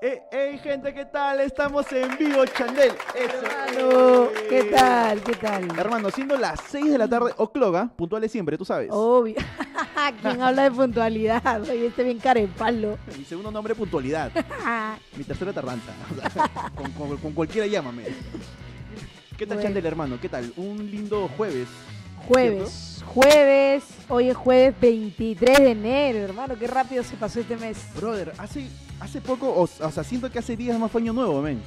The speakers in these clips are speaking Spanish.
Hey, gente, ¿qué tal? Estamos en vivo, Chandel. Hermano, ¿qué tal? ¿Qué tal? Hermano, siendo las 6 de la tarde, o'clock, puntuales siempre, tú sabes. Obvio. ¿Quién habla de puntualidad? Oye, este bien carepalo. Mi segundo nombre, puntualidad. Mi tercera, tardanza. O sea, con cualquiera llámame. ¿Qué tal, Bueno. Chandel, hermano? ¿Qué tal? Un lindo jueves. Jueves. Hoy es jueves 23 de enero, hermano. Qué rápido se pasó este mes. Brother, hace poco, o sea, siento que hace días más fue año nuevo, men.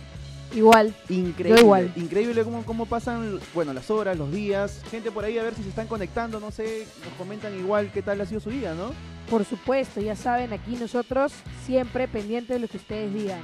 Igual. Increíble. Yo igual. Increíble cómo pasan, bueno, las horas, los días. Gente por ahí a ver si se están conectando, no sé, nos comentan igual qué tal ha sido su día, ¿no? Por supuesto, ya saben, aquí nosotros siempre pendientes de lo que ustedes digan.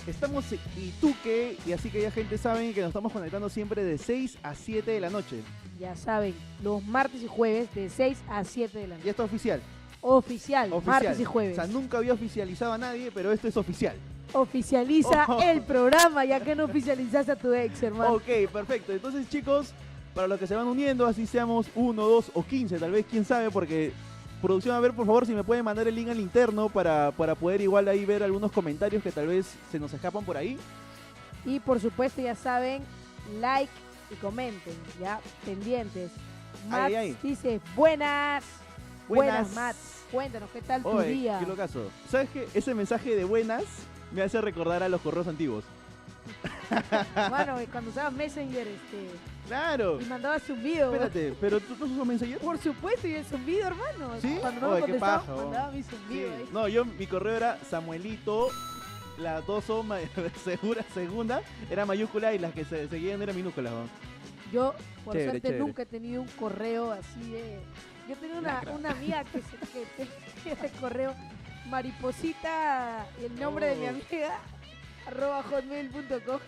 Estamos y tú qué, y así que ya gente saben que nos estamos conectando siempre de 6 a 7 de la noche. Ya saben, los martes y jueves de 6 a 7 de la Ya noche. está oficial. Oficial, martes y jueves. O sea, nunca había oficializado a nadie, pero esto es oficial. Oficializa Oh. el programa, ya que no oficializaste a tu ex, hermano. Ok, perfecto. Entonces, chicos, para los que se van uniendo, así seamos 1, 2 o 15, tal vez, quién sabe, porque producción, a ver, por favor, si me pueden mandar el link al interno para poder igual ahí ver algunos comentarios que tal vez se nos escapan por ahí. Y por supuesto, ya saben, like y comenten, ya pendientes. Mats Ay. dice, buenas, Mats. Cuéntanos, ¿qué tal tu Oye, día? qué locazo. ¿Sabes qué? Ese mensaje de buenas me hace recordar a los correos antiguos. Bueno, cuando usabas Messenger ¡Claro! y mandabas zumbido. Espérate, ¿pero tú usas Messenger? Por supuesto, y el zumbido, hermano. ¿Sí? Cuando no me Oye, qué contestaba, paja, mandaba mi Sí. zumbido ahí. No, mi correo era Samuelito, las dos son segunda, era mayúscula y las que se seguían eran minúsculas. ¿No? Yo, por Chévere, suerte, chévere. nunca he tenido un correo así de... Yo tenía Lacra. una amiga que tenía el correo mariposita y el nombre de mi Oh. amiga @hotmail.com.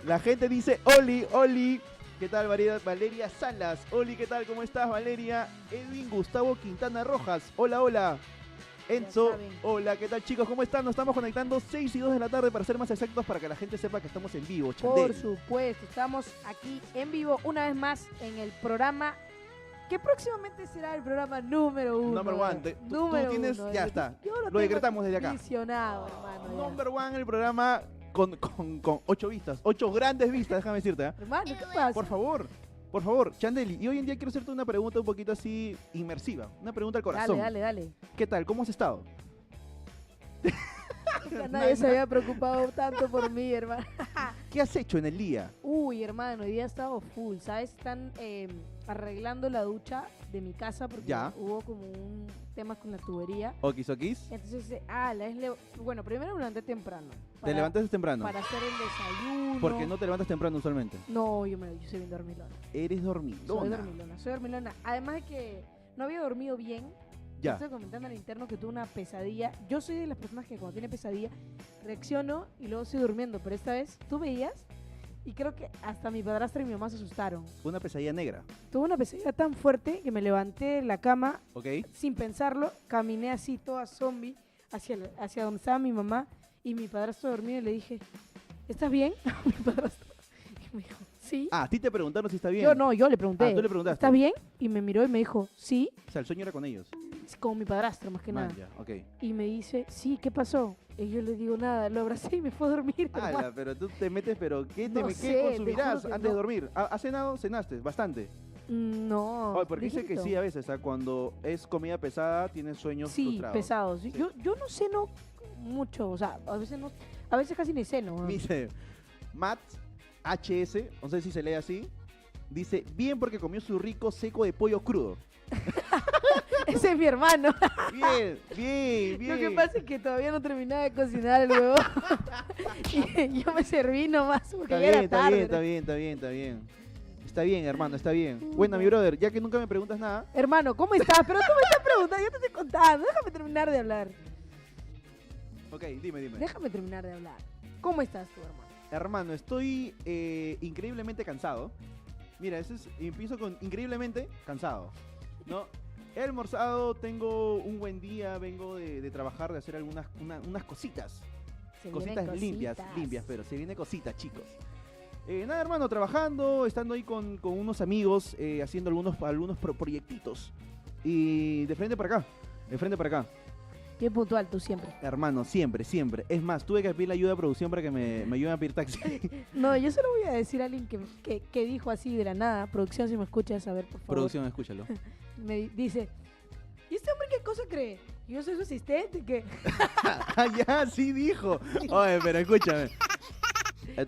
La gente dice, Oli, ¿qué tal Valeria Salas? Oli, ¿qué tal? ¿Cómo estás, Valeria? Edwin Gustavo Quintana Rojas, hola. Enzo, saben. hola, ¿qué tal, chicos? ¿Cómo están? Nos estamos conectando 6 y 2 de la tarde para ser más exactos, para que la gente sepa que estamos en vivo, Chandel. Por supuesto, estamos aquí en vivo una vez más en el programa que próximamente será el programa número 1. Number one. Tú tienes, ya está. Yo Lo tengo decretamos desde acá. visionado, hermano. ya. Number one, el programa con 8 vistas, 8 grandes vistas, déjame decirte. Hermano, ¿qué pasa? Por favor, Chandeli. Y hoy en día quiero hacerte una pregunta un poquito así inmersiva, una pregunta al corazón. Dale. ¿Qué tal? ¿Cómo has estado? Que nadie se había preocupado tanto por mí, hermano. ¿Qué has hecho en el día? Uy, hermano, hoy día he estado full, ¿sabes? Están arreglando la ducha de mi casa porque Ya. hubo como un tema con la tubería. ¿Okis? Entonces, bueno, primero me levanté temprano. ¿Te levantaste temprano? Para hacer el desayuno. Porque no te levantas temprano usualmente. No, yo soy bien dormilona. Eres dormilona. Soy dormilona. Además de que no había dormido bien. Ya. Estoy comentando al interno que tuve una pesadilla. Yo soy de las personas que cuando tiene pesadilla reacciono y luego estoy durmiendo. Pero esta vez tú veías y creo que hasta mi padrastra y mi mamá se asustaron. Una pesadilla negra, Tuve una pesadilla tan fuerte que me levanté de la cama ¿ok? sin pensarlo. Caminé así toda zombie hacia donde estaba mi mamá y mi padrastro dormido y le dije, ¿estás bien? Mi padrastro. Y me dijo, sí. Ah, a ti te preguntaron si está bien. Yo le pregunté, Ah, tú le preguntaste. ¿estás bien? Y me miró y me dijo, sí. O sea, el sueño era con ellos. Como mi padrastro, más que nada. Man, ya, ok. Y me dice, sí, ¿qué pasó? Y yo le digo, nada, lo abracé y me fue a dormir. hermano. Ala, pero tú te metes, pero ¿qué No ¿qué sé, te consumirás juro que antes de no. dormir? ¿Has cenado? ¿Cenaste? Bastante. No. Oye, porque dice que ligerito. sí a veces, cuando es comida pesada tienes sueños Sí, frustrados. pesados. Sí. Yo no ceno mucho, o sea, a veces casi ni ceno. ¿no? Dice, Matt HS, no sé si se lee así, dice, bien porque comió su rico seco de pollo crudo. Ese es mi hermano. Bien. Lo que pasa es que todavía no terminaba de cocinar el huevo. Y yo me serví nomás porque Está ya era bien, tarde. está bien. Está bien, hermano, está bien. Bueno, mi brother, ya que nunca me preguntas nada, Hermano, ¿cómo estás? Pero tú me estás preguntando, yo te estoy contando. Déjame terminar de hablar. ok, dime. Déjame terminar de hablar. ¿Cómo estás tú, hermano? Hermano, estoy increíblemente cansado. Mira, empiezo con increíblemente cansado, ¿no? He almorzado, tengo un buen día, vengo de trabajar, de hacer unas cositas. Se Cositas vienen limpias, cositas. pero se viene cositas, chicos. Nada, hermano, trabajando, estando ahí con unos amigos, haciendo algunos proyectitos. Y de frente para acá. Bien puntual, tú siempre. Hermano, siempre, siempre. Es más, tuve que pedir la ayuda de producción para que me ayuden a pedir taxi. No, yo solo voy a decir a alguien que dijo así de la nada. Producción, si me escuchas, a ver, por favor. Producción, escúchalo. Me dice, ¿y este hombre qué cosa cree? Yo soy su asistente, ¿qué? Ah, ya, sí dijo. Oye, pero escúchame.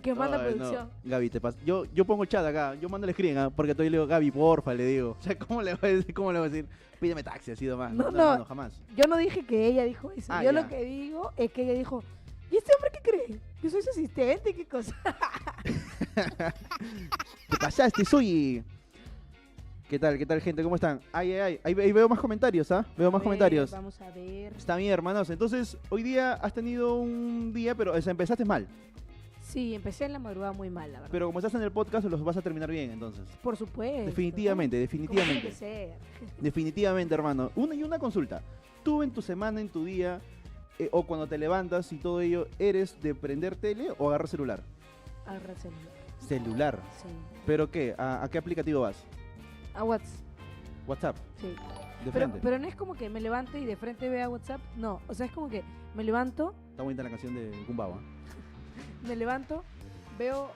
Que manda Ay, producción. No. Gaby, te pasa. Yo pongo chat acá, yo mando el screen, porque estoy le digo, Gaby, porfa, le digo. O sea, ¿cómo le voy a decir? Pídeme taxi, así nomás. No, hermano, jamás. Yo no dije que ella dijo eso. Ah, Yo ya. lo que digo es que ella dijo, ¿y este hombre qué cree? Yo soy su asistente, ¿qué cosa? Te pasaste, soy. ¿Qué tal, gente? ¿Cómo están? Ahí veo más comentarios, ¿ah? Veo más A ver, comentarios. Vamos a ver. Está bien, hermanos. Entonces, hoy día has tenido un día, pero o sea, empezaste mal. Sí, empecé en la madrugada muy mal, la verdad. Pero como estás en el podcast, los vas a terminar bien, entonces. Por supuesto. Definitivamente, Como tiene definitivamente. que ser. Definitivamente, hermano. Una consulta. Tú en tu semana, en tu día, o cuando te levantas y todo ello, ¿eres de prender tele o agarrar celular? Agarra el celular. Celular. Sí. ¿Pero qué? ¿A qué aplicativo vas? A WhatsApp. WhatsApp. Sí. De Pero, frente. pero no es como que me levante y de frente vea WhatsApp. No, o sea, es como que me levanto, Está bonita la canción de Gumbaba. veo,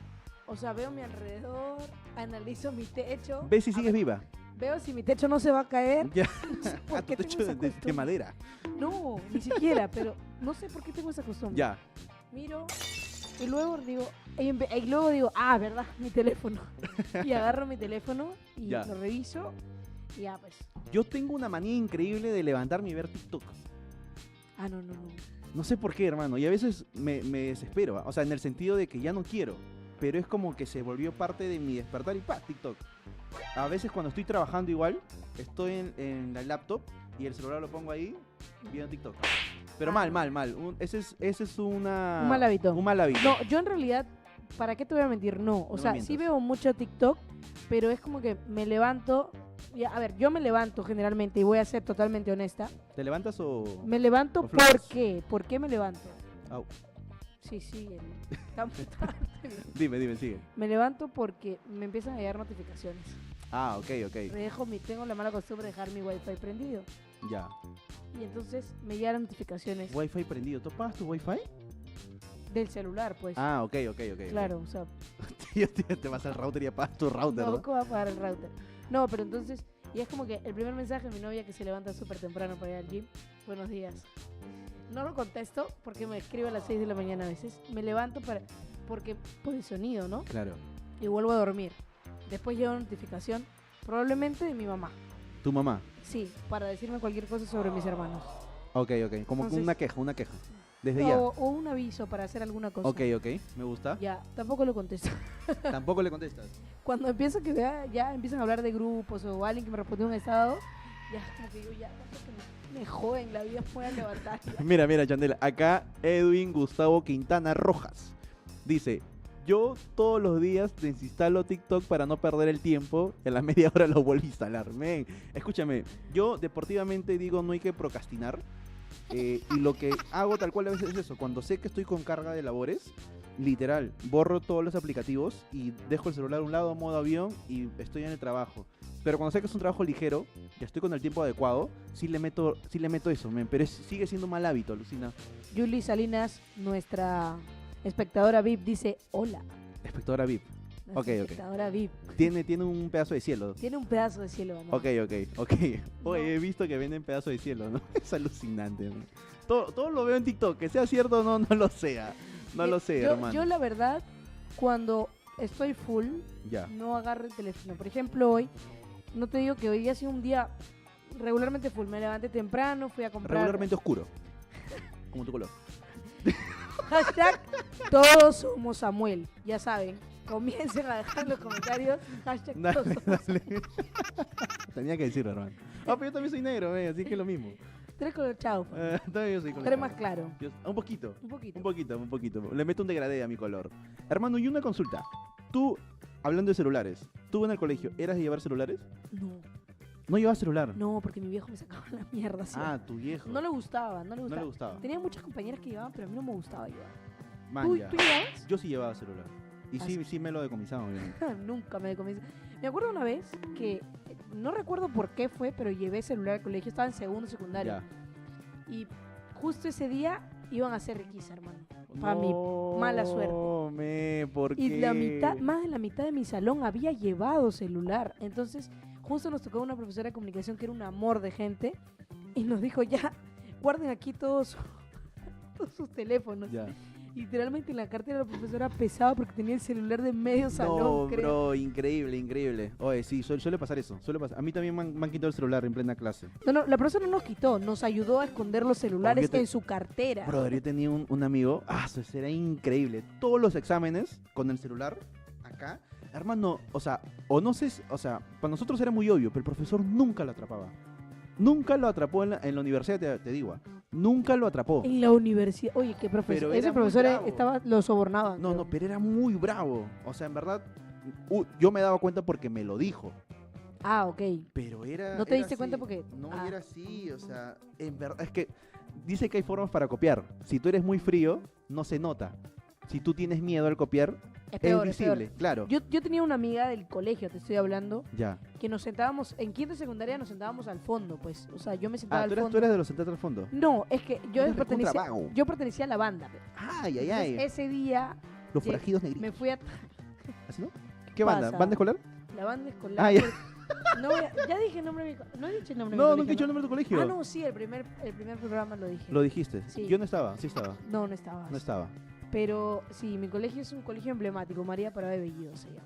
o sea, veo mi alrededor, analizo mi techo. ¿Ves si a sigues ver, viva? Veo si mi techo no se va a caer. Ya. No sé por A tu qué tengo techo esa de costumbre. madera. No, ni siquiera, pero no sé por qué tengo esa costumbre. Ya. Miro y luego digo, ah, verdad, mi teléfono. Y agarro mi teléfono y Ya. lo reviso y ya pues. Yo tengo una manía increíble de levantarme y ver TikTok. Ah, no. No sé por qué, hermano. Y a veces me desespero. O sea, en el sentido de que ya no quiero. Pero es como que se volvió parte de mi despertar y ¡pah! TikTok. A veces cuando estoy trabajando igual, estoy en la laptop y el celular lo pongo ahí viendo TikTok. Pero Ah. mal. Ese es una... Un mal hábito. Un mal hábito. No, yo en realidad, ¿para qué te voy a mentir? No, o No sea, me sí mientas. veo mucho TikTok, pero es como que me levanto, a ver, yo me levanto generalmente y voy a ser totalmente honesta. ¿Te levantas o...? Me levanto ¿O flojas? ¿por qué? ¿Por qué me levanto? Au. Sí, está muy tarde. Dime, sigue. Me levanto porque me empiezan a llegar notificaciones. Ah, ok. Tengo la mala costumbre de dejar mi wifi prendido. Ya. Y entonces me llegan notificaciones Wi-Fi prendido. ¿Tú pagas tu Wi-Fi? del celular, pues. Ah, ok. Claro, o sea, Tío, te vas al router y apagas tu router, ¿no? no, ¿cómo va a pagar el router? No, pero entonces, y es como que el primer mensaje de mi novia que se levanta súper temprano para ir al gym, buenos días. No lo contesto porque me escribe a las 6 de la mañana a veces. Me levanto porque por el sonido, ¿no? Claro. Y vuelvo a dormir. Después llega una notificación, probablemente de mi mamá. ¿Tu mamá? Sí, para decirme cualquier cosa sobre mis hermanos. Ok. Como Entonces- una queja. Desde ya. O un aviso para hacer alguna cosa. Ok. Me gusta. Ya, tampoco lo contesto. Tampoco le contestas. Cuando empiezo que vea, ya empiezan a hablar de grupos o alguien que me respondió un estado, ya como que yo ya, tanto que me joden, la vida me voy a levantar. ya. Mira, Chandela. Acá Edwin Gustavo Quintana Rojas dice: yo todos los días desinstalo TikTok para no perder el tiempo. En la media hora lo vuelvo a instalar. Men, escúchame, yo deportivamente digo no hay que procrastinar. Y lo que hago tal cual a veces es eso. Cuando sé que estoy con carga de labores, literal, borro todos los aplicativos y dejo el celular a un lado, modo avión, y estoy en el trabajo. Pero cuando sé que es un trabajo ligero, que estoy con el tiempo adecuado, sí le meto eso, men. Pero sigue siendo un mal hábito, Lucina. Julie Salinas, nuestra espectadora VIP, dice hola. Espectadora VIP. Nuestra Ok. espectadora VIP. Tiene un pedazo de cielo. Tiene un pedazo de cielo, mamá. Ok. Oye, he visto que venden pedazos de cielo, ¿no? Es alucinante, man. Todo lo veo en TikTok. Que sea cierto o no, no lo sea. No lo sé, hermano. Yo la verdad, cuando estoy full, Ya. no agarro el teléfono. Por ejemplo, hoy, no te digo que hoy día ha sido un día regularmente full. Me levanté temprano, fui a comprar. Regularmente oscuro. Como tu color. Hashtag todos somos Samuel. Ya saben, comiencen a dejar en los comentarios. Hashtag todos somos Dale. Tenía que decirlo, hermano. Ah, pero yo también soy negro, así que es lo mismo. Tres color chao. También yo soy color. Tres más claro. Un poquito. Un poquito. Un poquito. Le meto un degradé a mi color. Hermano, y una consulta. Tú, hablando de celulares, ¿tú en el colegio eras de llevar celulares? No, No llevabas celular. no, porque mi viejo me sacaba la mierda. ¿sí? Ah, tu viejo. No le gustaba, no le No gustaba. le gustaba. Tenía muchas compañeras que llevaban, pero a mí no me gustaba llevar. Man, ¿Tú ya. llevabas? Yo sí llevaba celular. Y Ah, sí, sí. sí me lo decomisaban, obviamente. Nunca me decomisé. Me acuerdo una vez que, no recuerdo por qué fue, pero llevé celular al colegio. Estaba en segundo secundaria. Ya. Y justo ese día iban a hacer requisa, hermano. Para mi mala suerte. ¿Por qué? Y más de la mitad de mi salón había llevado celular. Entonces, justo nos tocó una profesora de comunicación que era un amor de gente y nos dijo, ya, guarden aquí todos sus teléfonos. Ya. Literalmente en la cartera la profesora pesaba porque tenía el celular de medio salón, No, creo. bro, increíble. Oye, sí, suele pasar eso. A mí también me han quitado el celular en plena clase. No, la profesora no nos quitó, nos ayudó a esconder los celulares en su cartera. Brother, yo tenía un amigo, eso era increíble. Todos los exámenes con el celular acá, hermano, o sea, para nosotros era muy obvio, pero el profesor nunca lo atrapaba. Nunca lo atrapó en la universidad, te digo. Nunca lo atrapó. En la universidad. Oye, qué profesor. Pero Ese era muy profesor bravo. lo sobornaba. No, pero era muy bravo. O sea, en verdad, yo me daba cuenta porque me lo dijo. Ah, ok. Pero era. ¿No te era diste así. cuenta porque.? No, Ah. era así. O sea, en verdad. Es que dice que hay formas para copiar. Si tú eres muy frío, no se nota. Si tú tienes miedo al copiar, Es peor, es visible. peor. Claro. Yo tenía una amiga del colegio, te estoy hablando, Ya. que nos sentábamos, en quinto y secundaria nos sentábamos al fondo, pues. O sea, yo me sentaba Ah, al tú fondo. eres de los sentados al fondo. No, es que yo Eres recontra vago. pertenecía a la banda. Pe. Ay. Entonces, ese día Los lle- forajidos negritos. me fui a ¿Así no? ¿Qué banda? Pasa. ¿Banda escolar? la banda escolar. Ah, ya. No ya dije el nombre de mi no he dicho el nombre de mi No, colegio, nunca he dicho el nombre de tu colegio. Ah, no, sí, el primer programa lo dije. Lo dijiste. Sí. Yo no estaba, sí estaba. No estabas. No estaba. Pero sí, mi colegio es un colegio emblemático, María Parado de Bellido se llama.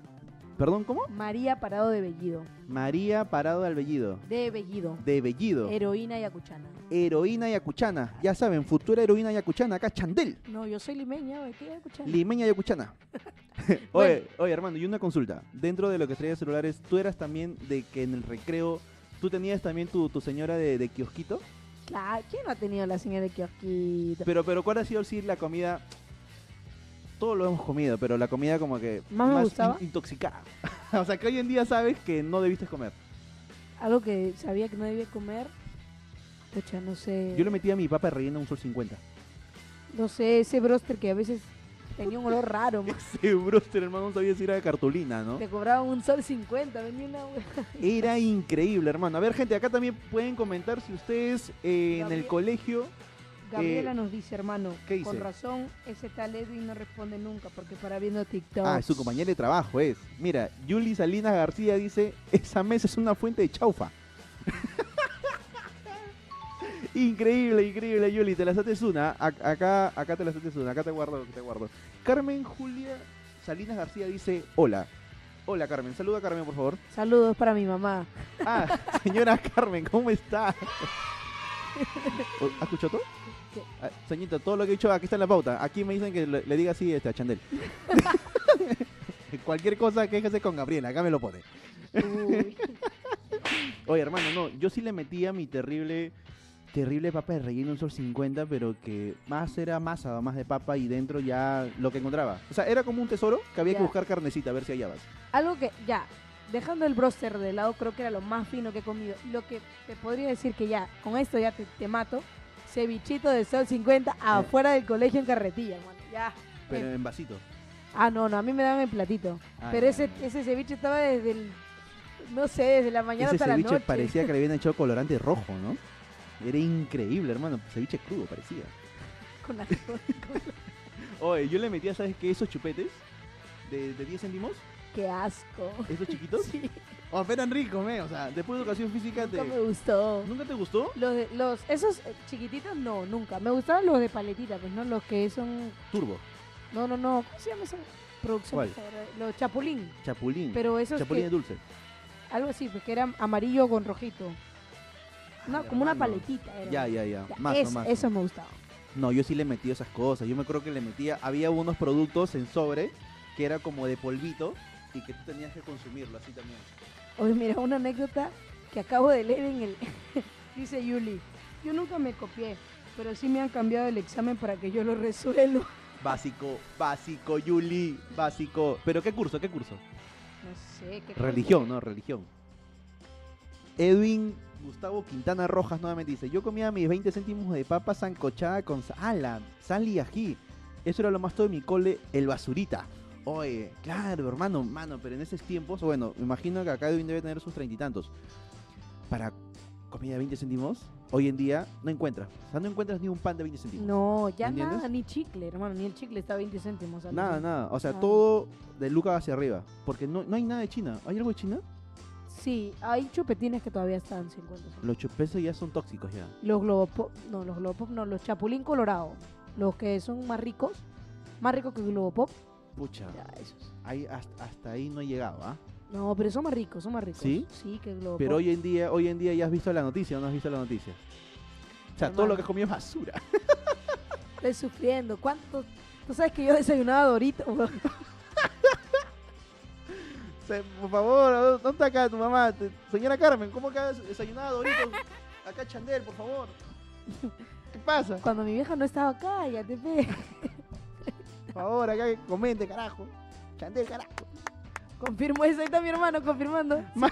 ¿Perdón, cómo? María Parado de Bellido. María Parado de Albellido. De Bellido. De Bellido. Heroína yacuchana. Heroína yacuchana. Ya saben, futura heroína yacuchana. Acá Chandel. No, yo soy limeña, ¿de qué yacuchana? Limeña yacuchana. Bueno. Oye, hermano, y una consulta. Dentro de lo que traía de celulares, ¿tú eras también de que en el recreo, tú tenías también tu señora de kiosquito? Claro, ¿quién no ha tenido la señal de kiosquito? Pero ¿cuál ha sido sí, la comida? Todos lo hemos comido, pero la comida como que ¿Más me gustaba? Intoxicada. O sea, que hoy en día sabes que no debiste comer. Algo que sabía que no debía comer. Pucha, no sé. Yo le metía a mi papa rellena un sol 50. No sé, ese broster que a veces tenía un olor raro. man. Ese broster, hermano, no sabía si era de cartulina, ¿no? Te cobraban un sol 50, venía una Era increíble, hermano. A ver, gente, acá también pueden comentar si ustedes en el Gabriel. colegio... Gabriela nos dice, hermano, ¿qué dice? con razón, ese tal Edwin no responde nunca porque para viendo TikTok. Ah, su compañera de trabajo es. Mira, Yuli Salinas García dice, esa mesa es una fuente de chaufa. Increíble, Yuli, te la haces una. Acá te la haces una, acá te guardo. Carmen Julia Salinas García dice, hola. Hola, Carmen. Saluda a Carmen, por favor. Saludos para mi mamá. Ah, señora Carmen, ¿cómo está? ¿Ha escuchado todo? ¿Qué? Ah, señorita, todo lo que he dicho aquí está en la pauta. Aquí me dicen que le diga así a Chandel. Cualquier cosa, quéjese con Gabriela, acá me lo pone. Uy. Oye, hermano, no, yo sí le metía mi terrible papa de relleno un sol 50, pero que más era masa, más de papa y dentro ya lo que encontraba. O sea, era como un tesoro que había Ya. que buscar carnecita a ver si hallabas. Algo que, ya, dejando el broster de lado, creo que era lo más fino que he comido. Lo que te podría decir que ya, con esto ya te mato, cevichito de sol 50 afuera del colegio en carretilla, hermano. Ya. Pero en vasito. Ah, no, a mí me daban el platito. Ah, Pero ya. ese ceviche estaba desde el, no sé, desde la mañana Ese hasta la ceviche noche. parecía que le habían echado colorante rojo, ¿no? Era increíble, hermano. Ceviche crudo parecía. Con la- Oye, yo le metía, ¿sabes qué? Esos chupetes de 10 céntimos, Qué asco. esos chiquitos. Sí, Oh, pero eran ricos, o sea, después de educación física nunca me gustó. ¿Nunca te gustó? Esos chiquititos, no, nunca. Me gustaban los de paletita, pues, ¿no? Los que son, Turbo, no. ¿Cómo se llama esa producción? ¿Cuál? Los chapulín. chapulín, Pero esos chapulín que, de dulce. algo así, pues que eran amarillo con rojito. No, Ay, como una hermano. paletita. Era. Ya. Ya, Mazo. Eso me gustaba. No, yo sí le metí esas cosas. Yo me acuerdo que le metía, había unos productos en sobre que era como de polvito y que tú tenías que consumirlo así también. Oye, mira, una anécdota que acabo de leer en el... Dice Yuli, yo nunca me copié, pero sí me han cambiado el examen para que yo lo resuelva. Básico, Yuli, básico. ¿Pero qué curso? No sé, qué cosa. Religión, no, religión. Edwin Gustavo Quintana Rojas nuevamente dice, yo comía mis 20 céntimos de papa sancochada con sal y ají. Eso era lo más todo de mi cole, el basurita. Oye, claro, hermano, pero en esos tiempos, bueno, me imagino que acá Edwin debe tener sus 30 y tantos. Para comida de 20 céntimos, hoy en día no encuentras. O sea, no encuentras ni un pan de 20 céntimos. No, ya ¿Me entiendes? nada, ni chicle, hermano, ni el chicle está a 20 céntimos. algo Nada, así. nada. O sea, Nada. todo de lucas hacia arriba. Porque no hay nada de China. ¿Hay algo de China? Sí, hay chupetines que todavía están 50 céntimos. Los chupesos ya son tóxicos ya. Los Globopop, no, los Chapulín Colorado. Los que son más ricos que Globopop. Pucha, Ya, esos. ahí, hasta ahí no he llegado, ¿ah? No, pero son más ricos, son más ricos. ¿Sí? Sí, que Globopop. Pero hoy en día ya has visto la noticia o no has visto la noticia. O sea, todo Hermano. lo que has comido es basura. Estoy sufriendo. ¿Cuánto? Tú sabes que yo desayunaba Doritos, weón. O sea, por favor, ¿dónde está acá tu mamá? Señora Carmen, ¿cómo que has desayunado Doritos? Acá Chandel, por favor. ¿Qué pasa? Cuando mi vieja no estaba acá, ya te pe. Por favor, acá que comente, carajo. Chandel, carajo. Confirmo eso, ahí está mi hermano confirmando. Sí, Ma-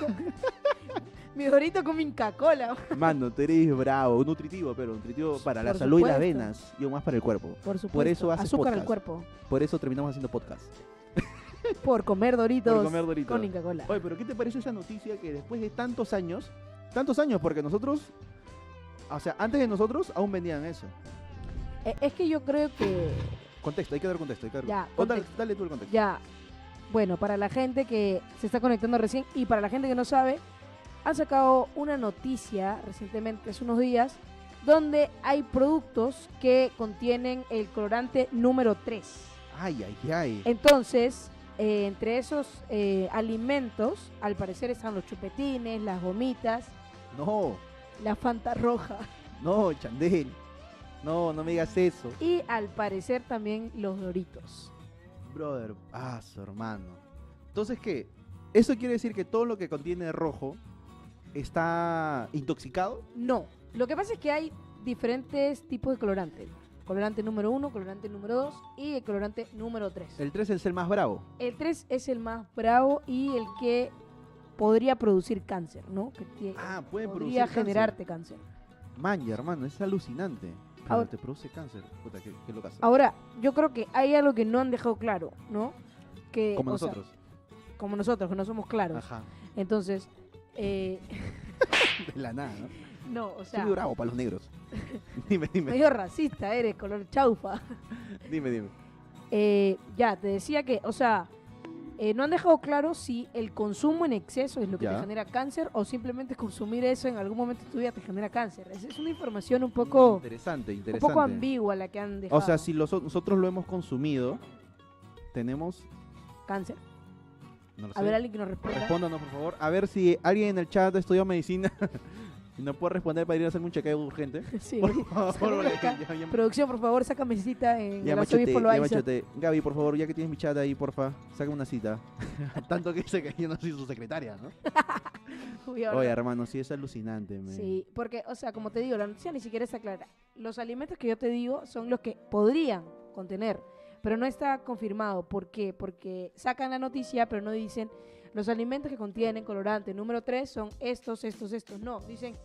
mi Dorito con mi Inca-Cola. Mano, tú eres bravo, nutritivo, pero nutritivo para la Por salud y las supuesto. venas y aún más para el cuerpo. Por supuesto. Por eso haces azúcar al podcast. cuerpo. Por eso terminamos haciendo podcast. Por comer Doritos. Por comer Doritos. Con Inca-Cola. Oye, pero ¿qué te parece esa noticia que después de tantos años, porque nosotros, o sea, antes de nosotros aún vendían eso? Es que yo creo que Contexto, hay que dar contexto. Ya, O contexto. dale tú el contexto. ya, bueno, para la gente que se está conectando recién y para la gente que no sabe, han sacado una noticia recientemente, hace unos días, donde hay productos que contienen el colorante número 3. Ay, ay, ay. Entonces, entre esos alimentos, al parecer están los chupetines, las gomitas, No, la Fanta roja no, Chandel. No, no me digas eso. y al parecer también los Doritos. Brother, su hermano. Entonces, ¿qué? ¿Eso quiere decir que todo lo que contiene rojo está intoxicado? No, lo que pasa es que hay diferentes tipos de colorante. Colorante número 1, colorante número 2 y el colorante número 3. El 3 es el más bravo. El 3 es el más bravo y el que podría producir cáncer, ¿no? Puede producir podría cáncer. generarte cáncer. Man, hermano, es alucinante. Pero Ahora- te produce cáncer. Puta, qué locazo. Ahora, yo creo que hay algo que no han dejado claro, ¿no? Que, Como o sea, nosotros. como nosotros, que no somos claros. Ajá. Entonces, De la nada, ¿no? no, o Soy sea, muy bravo para los negros. dime. medio racista eres, color chaufa. Dime. Ya, te decía que, o sea, no han dejado claro si el consumo en exceso es lo que Ya. te genera cáncer o simplemente consumir eso en algún momento de tu vida te genera cáncer. Es una información un poco Interesante. ambigua la que han dejado. O sea, si nosotros lo hemos consumido, tenemos... Cáncer. No lo A sé. ver, alguien que nos responda. Respóndanos, por favor. A ver si alguien en el chat estudió medicina y nos puede responder para ir a hacerme un chequeo urgente. Sí, Por oye, favor, seguro acá. ya- Producción, por favor, sácame cita en ya el machote, arzobispo ya Loaiza. machote. Gaby, por favor, ya que tienes mi chat ahí, porfa, sácame una cita. Tanto que dice que yo no soy su secretaria, ¿no? Uy, ahora- Oye, hermano, sí es alucinante, man. Sí, porque, o sea, como te digo, la noticia ni siquiera está clara. Los alimentos que yo te digo son los que podrían contener, pero no está confirmado. ¿Por qué? Porque sacan la noticia, pero no dicen los alimentos que contienen colorante número 3 son estos. No, dicen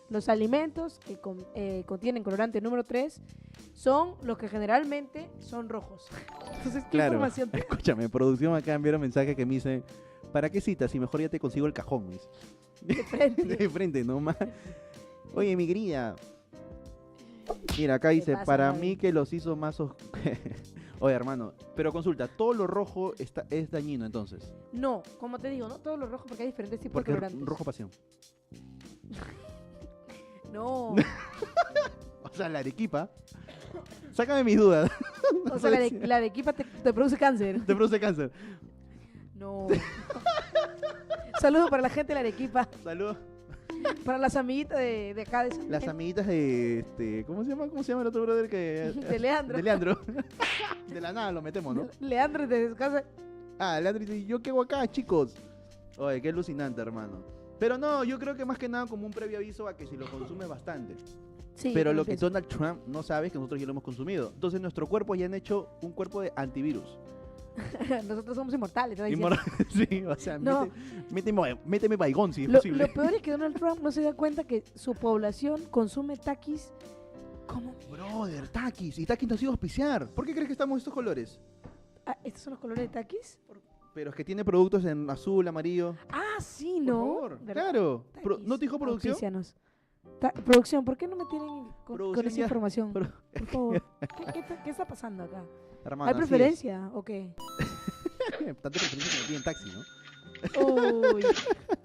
los alimentos que contienen colorante número 3 son los que generalmente son rojos. Entonces, ¿qué Claro. información te- Escúchame, producción acá enviaron mensaje que me dice, ¿para qué citas? Si mejor ya te consigo el cajón, me dice. de frente? De frente, no más. Oye, mi querida. Mira, acá ¿Qué dice, pasa, para Gaby? mí que los hizo más... Oye, hermano, pero consulta, todo lo rojo es dañino entonces. No, como te digo, no todos los rojos porque hay diferentes tipos Porque de colorantes. rojo pasión. No, O sea, la arequipa. Sácame mis dudas. o sea, la de equipa te produce cáncer. Te produce cáncer. No. Saludos para la gente de la Arequipa, Saludos. para las amiguitas de acá de San Las Miguel, amiguitas de ¿cómo se llama? ¿Cómo se llama el otro brother que de Leandro. De Leandro. De la nada lo metemos, ¿no? Leandro desde su casa. Leandro dice, ¿yo qué hago acá, chicos? Oye, qué alucinante, hermano. Pero no, yo creo que más que nada como un previo aviso a que si lo consumes bastante. Sí, Pero lo entonces, que Donald Trump no sabe es que nosotros ya lo hemos consumido. Entonces nuestro cuerpo ya han hecho un cuerpo de antivirus. nosotros somos inmortales. ¿Te estaba diciendo? Sí, o sea, No. méteme baigón si es Lo posible. peor es que Donald Trump no se da cuenta que su población consume taquis como... Brother, taquis. Y taquis nos ha ido a auspiciar. ¿Por qué crees que estamos estos colores? Ah, ¿estos son los colores de taquis? Pero es que tiene productos en azul, amarillo. Ah, sí, Por ¿no? favor, ¿Verdad? claro. Taquis, ¿No te dijo producción? auspícianos. Producción, ¿por qué no me tienen con Producción esa ya. información? Pero, Por favor. ¿Qué está pasando acá? hermano, ¿Hay así es. preferencia o qué? Tanta preferencia que me piden taxi, ¿no? Uy,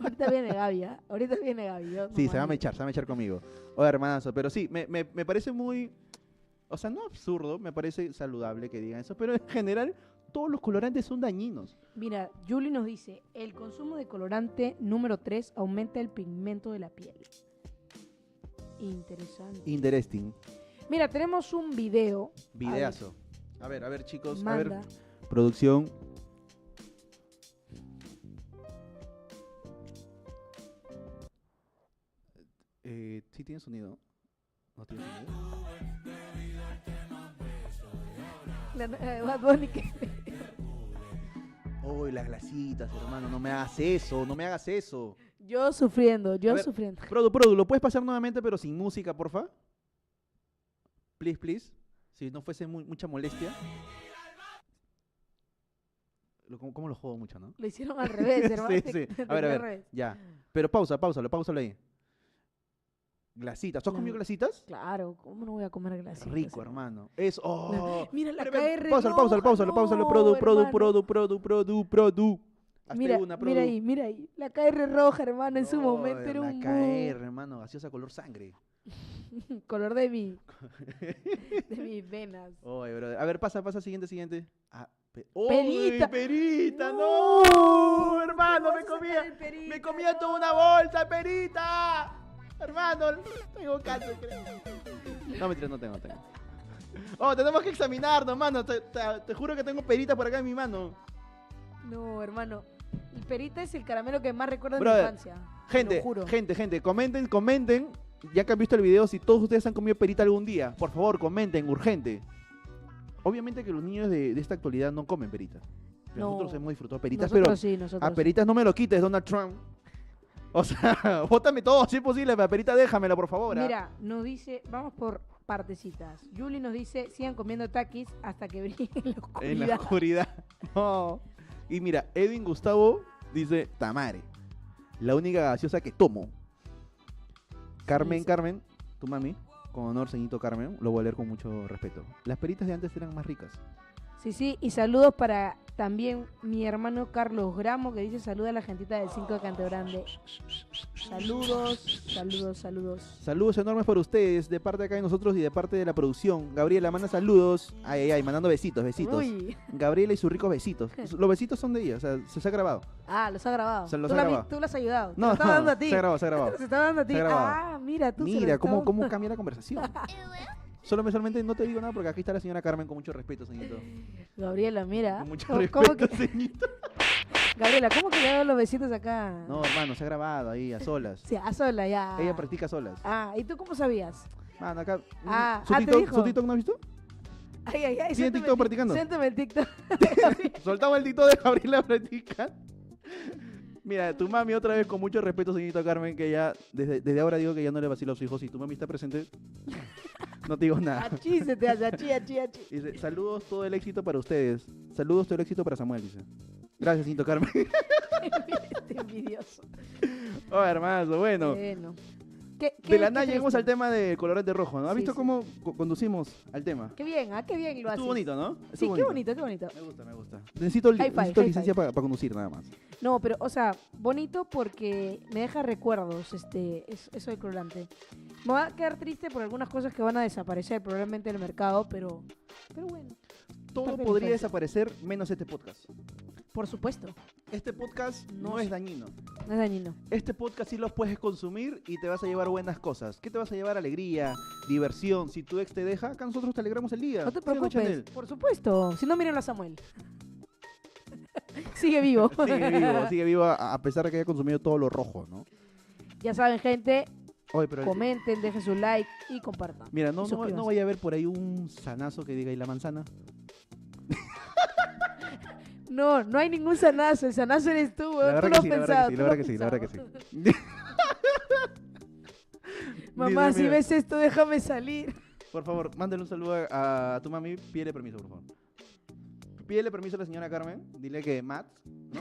ahorita viene Gaby, ¿ah? Ahorita viene Gaby. Yo Sí, nomás se va a digo. mechar conmigo. Oye, hermanazo, pero sí, me parece muy... O sea, no absurdo, me parece saludable que digan eso, pero en general todos los colorantes son dañinos. Mira, Julie nos dice, el consumo de colorante número 3 aumenta el pigmento de la piel. Interesante. Interesting. Mira, tenemos un video. Videazo. A ver, chicos, Manda. producción. ¿Sí tiene sonido? ¿No tiene sonido? Bad Bunny que- Uy, las glasitas, hermano, no me hagas eso, no me hagas eso. Yo sufriendo, A ver, sufriendo. Produ, ¿lo puedes pasar nuevamente pero sin música, porfa? Please, please. Si no fuese mucha molestia. ¿Cómo lo juego mucho, no? Lo hicieron al revés, hermano. Sí, sí. A ver, Al revés. ya. Pero páusalo ahí. Glasitas. ¿Tú has comido No. glasitas? Claro, ¿cómo no voy a comer glasitas? Rico, hermano. Es... Oh. Mira la Espera, KR Páusalo, roja, Produ. Hazte Mira, una, Produ. mira ahí. La KR roja, hermano, en su momento Brother, era la un KR, hermano, gaseosa color sangre. color de de mis venas. Oye, brother. A ver, pasa, siguiente. Ah, Perita. ¡Uy, perita! No. ¡No! Hermano, ¿Cómo vas a sacar el perita? me comía toda una bolsa, perita. Hermano, tengo cáncer, creo. No, mentira, no tengo. Oh, tenemos que examinarnos, mano. Te juro que tengo perita por acá en mi mano. No, hermano. El perita es el caramelo que más recuerdo de mi Brother, infancia. te lo juro. Gente, comenten, ya que han visto el video, si todos ustedes han comido perita algún día. Por favor, comenten, urgente. Obviamente que los niños de esta actualidad no comen perita. Pero No. nosotros hemos disfrutado peritas, Nosotros pero sí, nosotros a peritas no me lo quites, Donald Trump. O sea, bótame todo, si es posible, pero a perita déjamela, por favor. ¿ah? Mira, nos dice, vamos por partecitas. Julie nos dice, sigan comiendo taquis hasta que brille en la oscuridad. En la oscuridad. No. Y mira, Edwin Gustavo dice, Tamare, la única gaseosa que tomo. Carmen, sí. Carmen, tu mami, con honor, señorito Carmen, lo voy a leer con mucho respeto. Las peritas de antes eran más ricas. Sí, y saludos para también mi hermano Carlos Gramo, que dice saluda a la gentita del 5 de Cantegrande. Saludos. Saludos enormes por ustedes, de parte de acá de nosotros y de parte de la producción. Gabriela, manda saludos. Ay, mandando besitos. Uy. Gabriela y sus ricos besitos. Los besitos son de ella, o sea, se ha grabado. Ah, los ha grabado. Se los tú, ha grabado. tú lo has ayudado. Te No, lo estaba dando a ti. se ha grabado. Se estaba dando a ti. Se ha grabado. Ah, mira, tú se lo Mira, estabas- cómo cambia la conversación. Solamente no te digo nada porque aquí está la señora Carmen con mucho respeto, señorito. Gabriela, mira. Con mucho ¿Cómo respeto, que- señorito. Gabriela, ¿cómo que le hago los besitos acá? No, hermano, se ha grabado ahí, a solas. Sí, a sola ya. Ella practica solas. Ah, ¿y tú cómo sabías? Mano, acá. Ah, ¿Su, te TikTok, dijo. ¿Su TikTok no has visto? Ay. ¿Tiene Siéntame TikTok el practicando? Siéntame el TikTok. Soltamos el TikTok de Gabriela practica. Mira, tu mami otra vez con mucho respeto, señorita Carmen, que ya desde ahora digo que ya no le vacilo a su hijo. Si tu mami está presente, no te digo nada. Achí se te hace, achí. Dice, saludos, todo el éxito para ustedes. Saludos, todo el éxito para Samuel, dice. Gracias, señorita Carmen. Este envidioso. Oh, hermano, bueno. Bueno. De la nada qué llegamos triste. al tema de colorante rojo, ¿no? ¿Has Sí, visto sí. cómo conducimos al tema? Qué bien lo haces. Estuvo bonito, ¿no? Sí, Estuvo qué bonito. Me gusta. Necesito High five, necesito high licencia five. para conducir, nada más. No, pero, o sea, bonito porque me deja recuerdos, eso de colorante. Me va a quedar triste por algunas cosas que van a desaparecer probablemente del mercado, pero bueno, Todo Parte de la podría infancia. desaparecer menos este podcast. por supuesto, Este podcast no No es sé. dañino. no es dañino. Este podcast sí los puedes consumir y te vas a llevar buenas cosas. ¿Qué te vas a llevar? Alegría, diversión. Si tu ex te deja, acá nosotros te alegramos el día. No te ¿Sí o no, preocupes, Chanel? por supuesto. Si no, miren a Samuel. Sigue vivo. Sigue vivo a pesar de que haya consumido todo lo rojo, ¿no? Ya saben, gente, Oye, pero comenten, dejen su like y compartan. mira, y no suscríbanse. vaya a haber por ahí un sanazo que diga, ¿y la manzana? No hay ningún sanazo. El sanazo eres tú, La weón. Tú verdad lo que has sí, la pensado. verdad que tú sí, lo la has verdad que sí, la verdad que pensado. sí. Mamá, Dice, si mira, ves esto, déjame salir. por favor, mándale un saludo a tu mami, pídele permiso, por favor. Pídele permiso a la señora Carmen, dile que Matt, ¿no?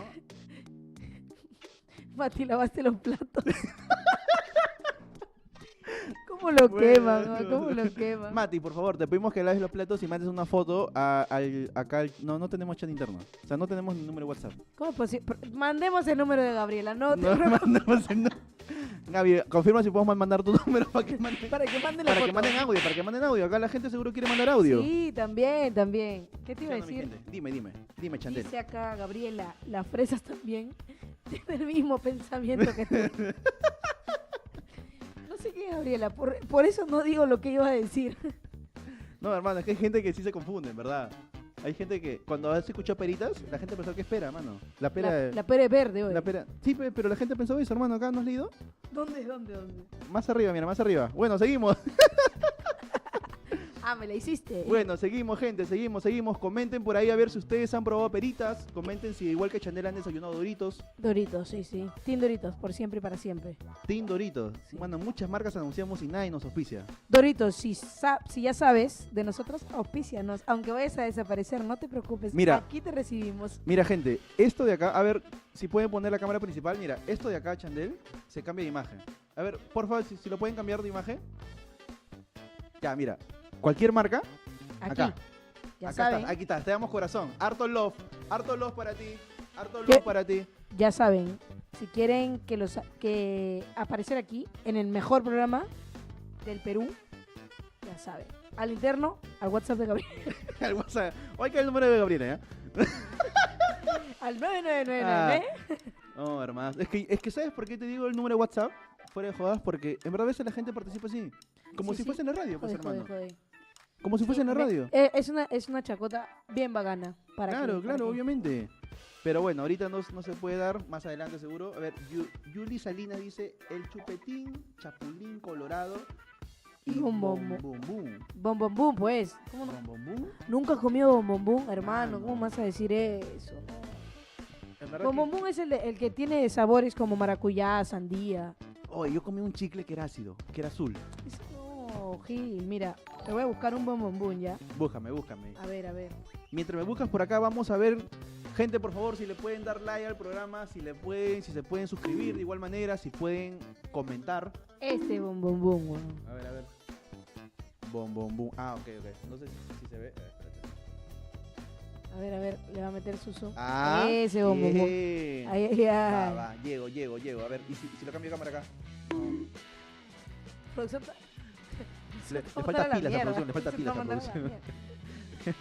Mati, lavaste los platos. ¿Cómo lo queman? Bueno. ¿Cómo lo queman? Mati, por favor, te pedimos que laves los platos y mandes una foto acá. No tenemos chat interno. O sea, no tenemos ni número de WhatsApp. ¿Cómo es posible? Mandemos el número de Gabriela, no te No preocupes, mandamos el Gaby, confirma si podemos mandar tu número para que manden, para que manden la para que foto. manden audio, para que manden audio. Acá la gente seguro quiere mandar audio. Sí, también. ¿Qué te iba a ¿Sí o no, mi decir? gente? Dime, Chandel. Dice acá Gabriela, las fresas también tienen el mismo pensamiento que tú. No sé qué, Gabriela, por eso no digo lo que iba a decir. No, hermano, es que hay gente que sí se confunde, en verdad. Hay gente que cuando has escuchado peritas, la gente pensó que es pera, mano. La pera. La pera es verde hoy. La pera. Sí, pero la gente pensó eso, hermano. Acá no has leído. ¿Dónde? Más arriba, mira, más arriba. Bueno, seguimos. Ah, me la hiciste. Bueno, seguimos, gente, seguimos. Comenten por ahí a ver si ustedes han probado peritas. Comenten si igual que Chandel han desayunado Doritos. Doritos, sí. Team Doritos, por siempre y para siempre. Team Doritos. Sí. Bueno, muchas marcas anunciamos y nadie nos auspicia. Doritos, si ya sabes de nosotros, auspícianos. Aunque vayas a desaparecer, no te preocupes. Mira. Aquí te recibimos. Mira, gente, esto de acá, a ver si pueden poner la cámara principal. Mira, esto de acá, Chandel, se cambia de imagen. A ver, por favor, si lo pueden cambiar de imagen. Ya, mira, cualquier marca. Aquí. Acá. Ya Acá saben. está, aquí está, te damos corazón. Harto love para ti. Harto ¿Qué? love para ti. Ya saben. Si quieren que aparecer aquí, en el mejor programa del Perú, ya saben. Al interno, al WhatsApp de Gabriel. Al WhatsApp. Hoy que el número de Gabriela, ¿ya? Al 9999. Ah. No, hermano. Es que ¿sabes por qué te digo el número de WhatsApp? Fuera de jodas, porque en verdad a veces la gente participa así. Como Sí, si sí. fuese en la radio, pues, Joder, hermano. joder. Como si fuese en la Sí, radio. Es una chacota bien bacana. Claro, para que- obviamente. Pero bueno, ahorita no se puede dar, más adelante seguro. A ver, Yuli Salinas dice, el chupetín, chapulín colorado y Bum, bum, bum, bum. Bom bom bum, pues. ¿Cómo no? Bum, bum, bum. Nunca has comido bom bom bum, hermano. Ah, ¿Cómo no. vas a decir eso? En verdad Bom que- bom bum es el que tiene sabores como maracuyá, sandía. Oye, yo comí un chicle que era ácido, que era azul. No, Gil, mira, te voy a buscar un bom bom bum ya. Búscame. A ver. Mientras me buscas por acá, vamos a ver. Gente, por favor, si le pueden dar like al programa, si se pueden suscribir de igual manera, si pueden comentar. Este bom bom bum, weón. A ver. Bom, bom, bum. Ah, ok. No sé si se ve. Espérate. A ver, le va a meter su zoom. Ah, Ese bom bom bum. bien. Ay. Va, llego. A ver, ¿y si lo cambio de cámara acá? Producción. Le Se va falta mandar a la pilas a mierda. producción, le falta Se pilas va a mandar la producción. mierda.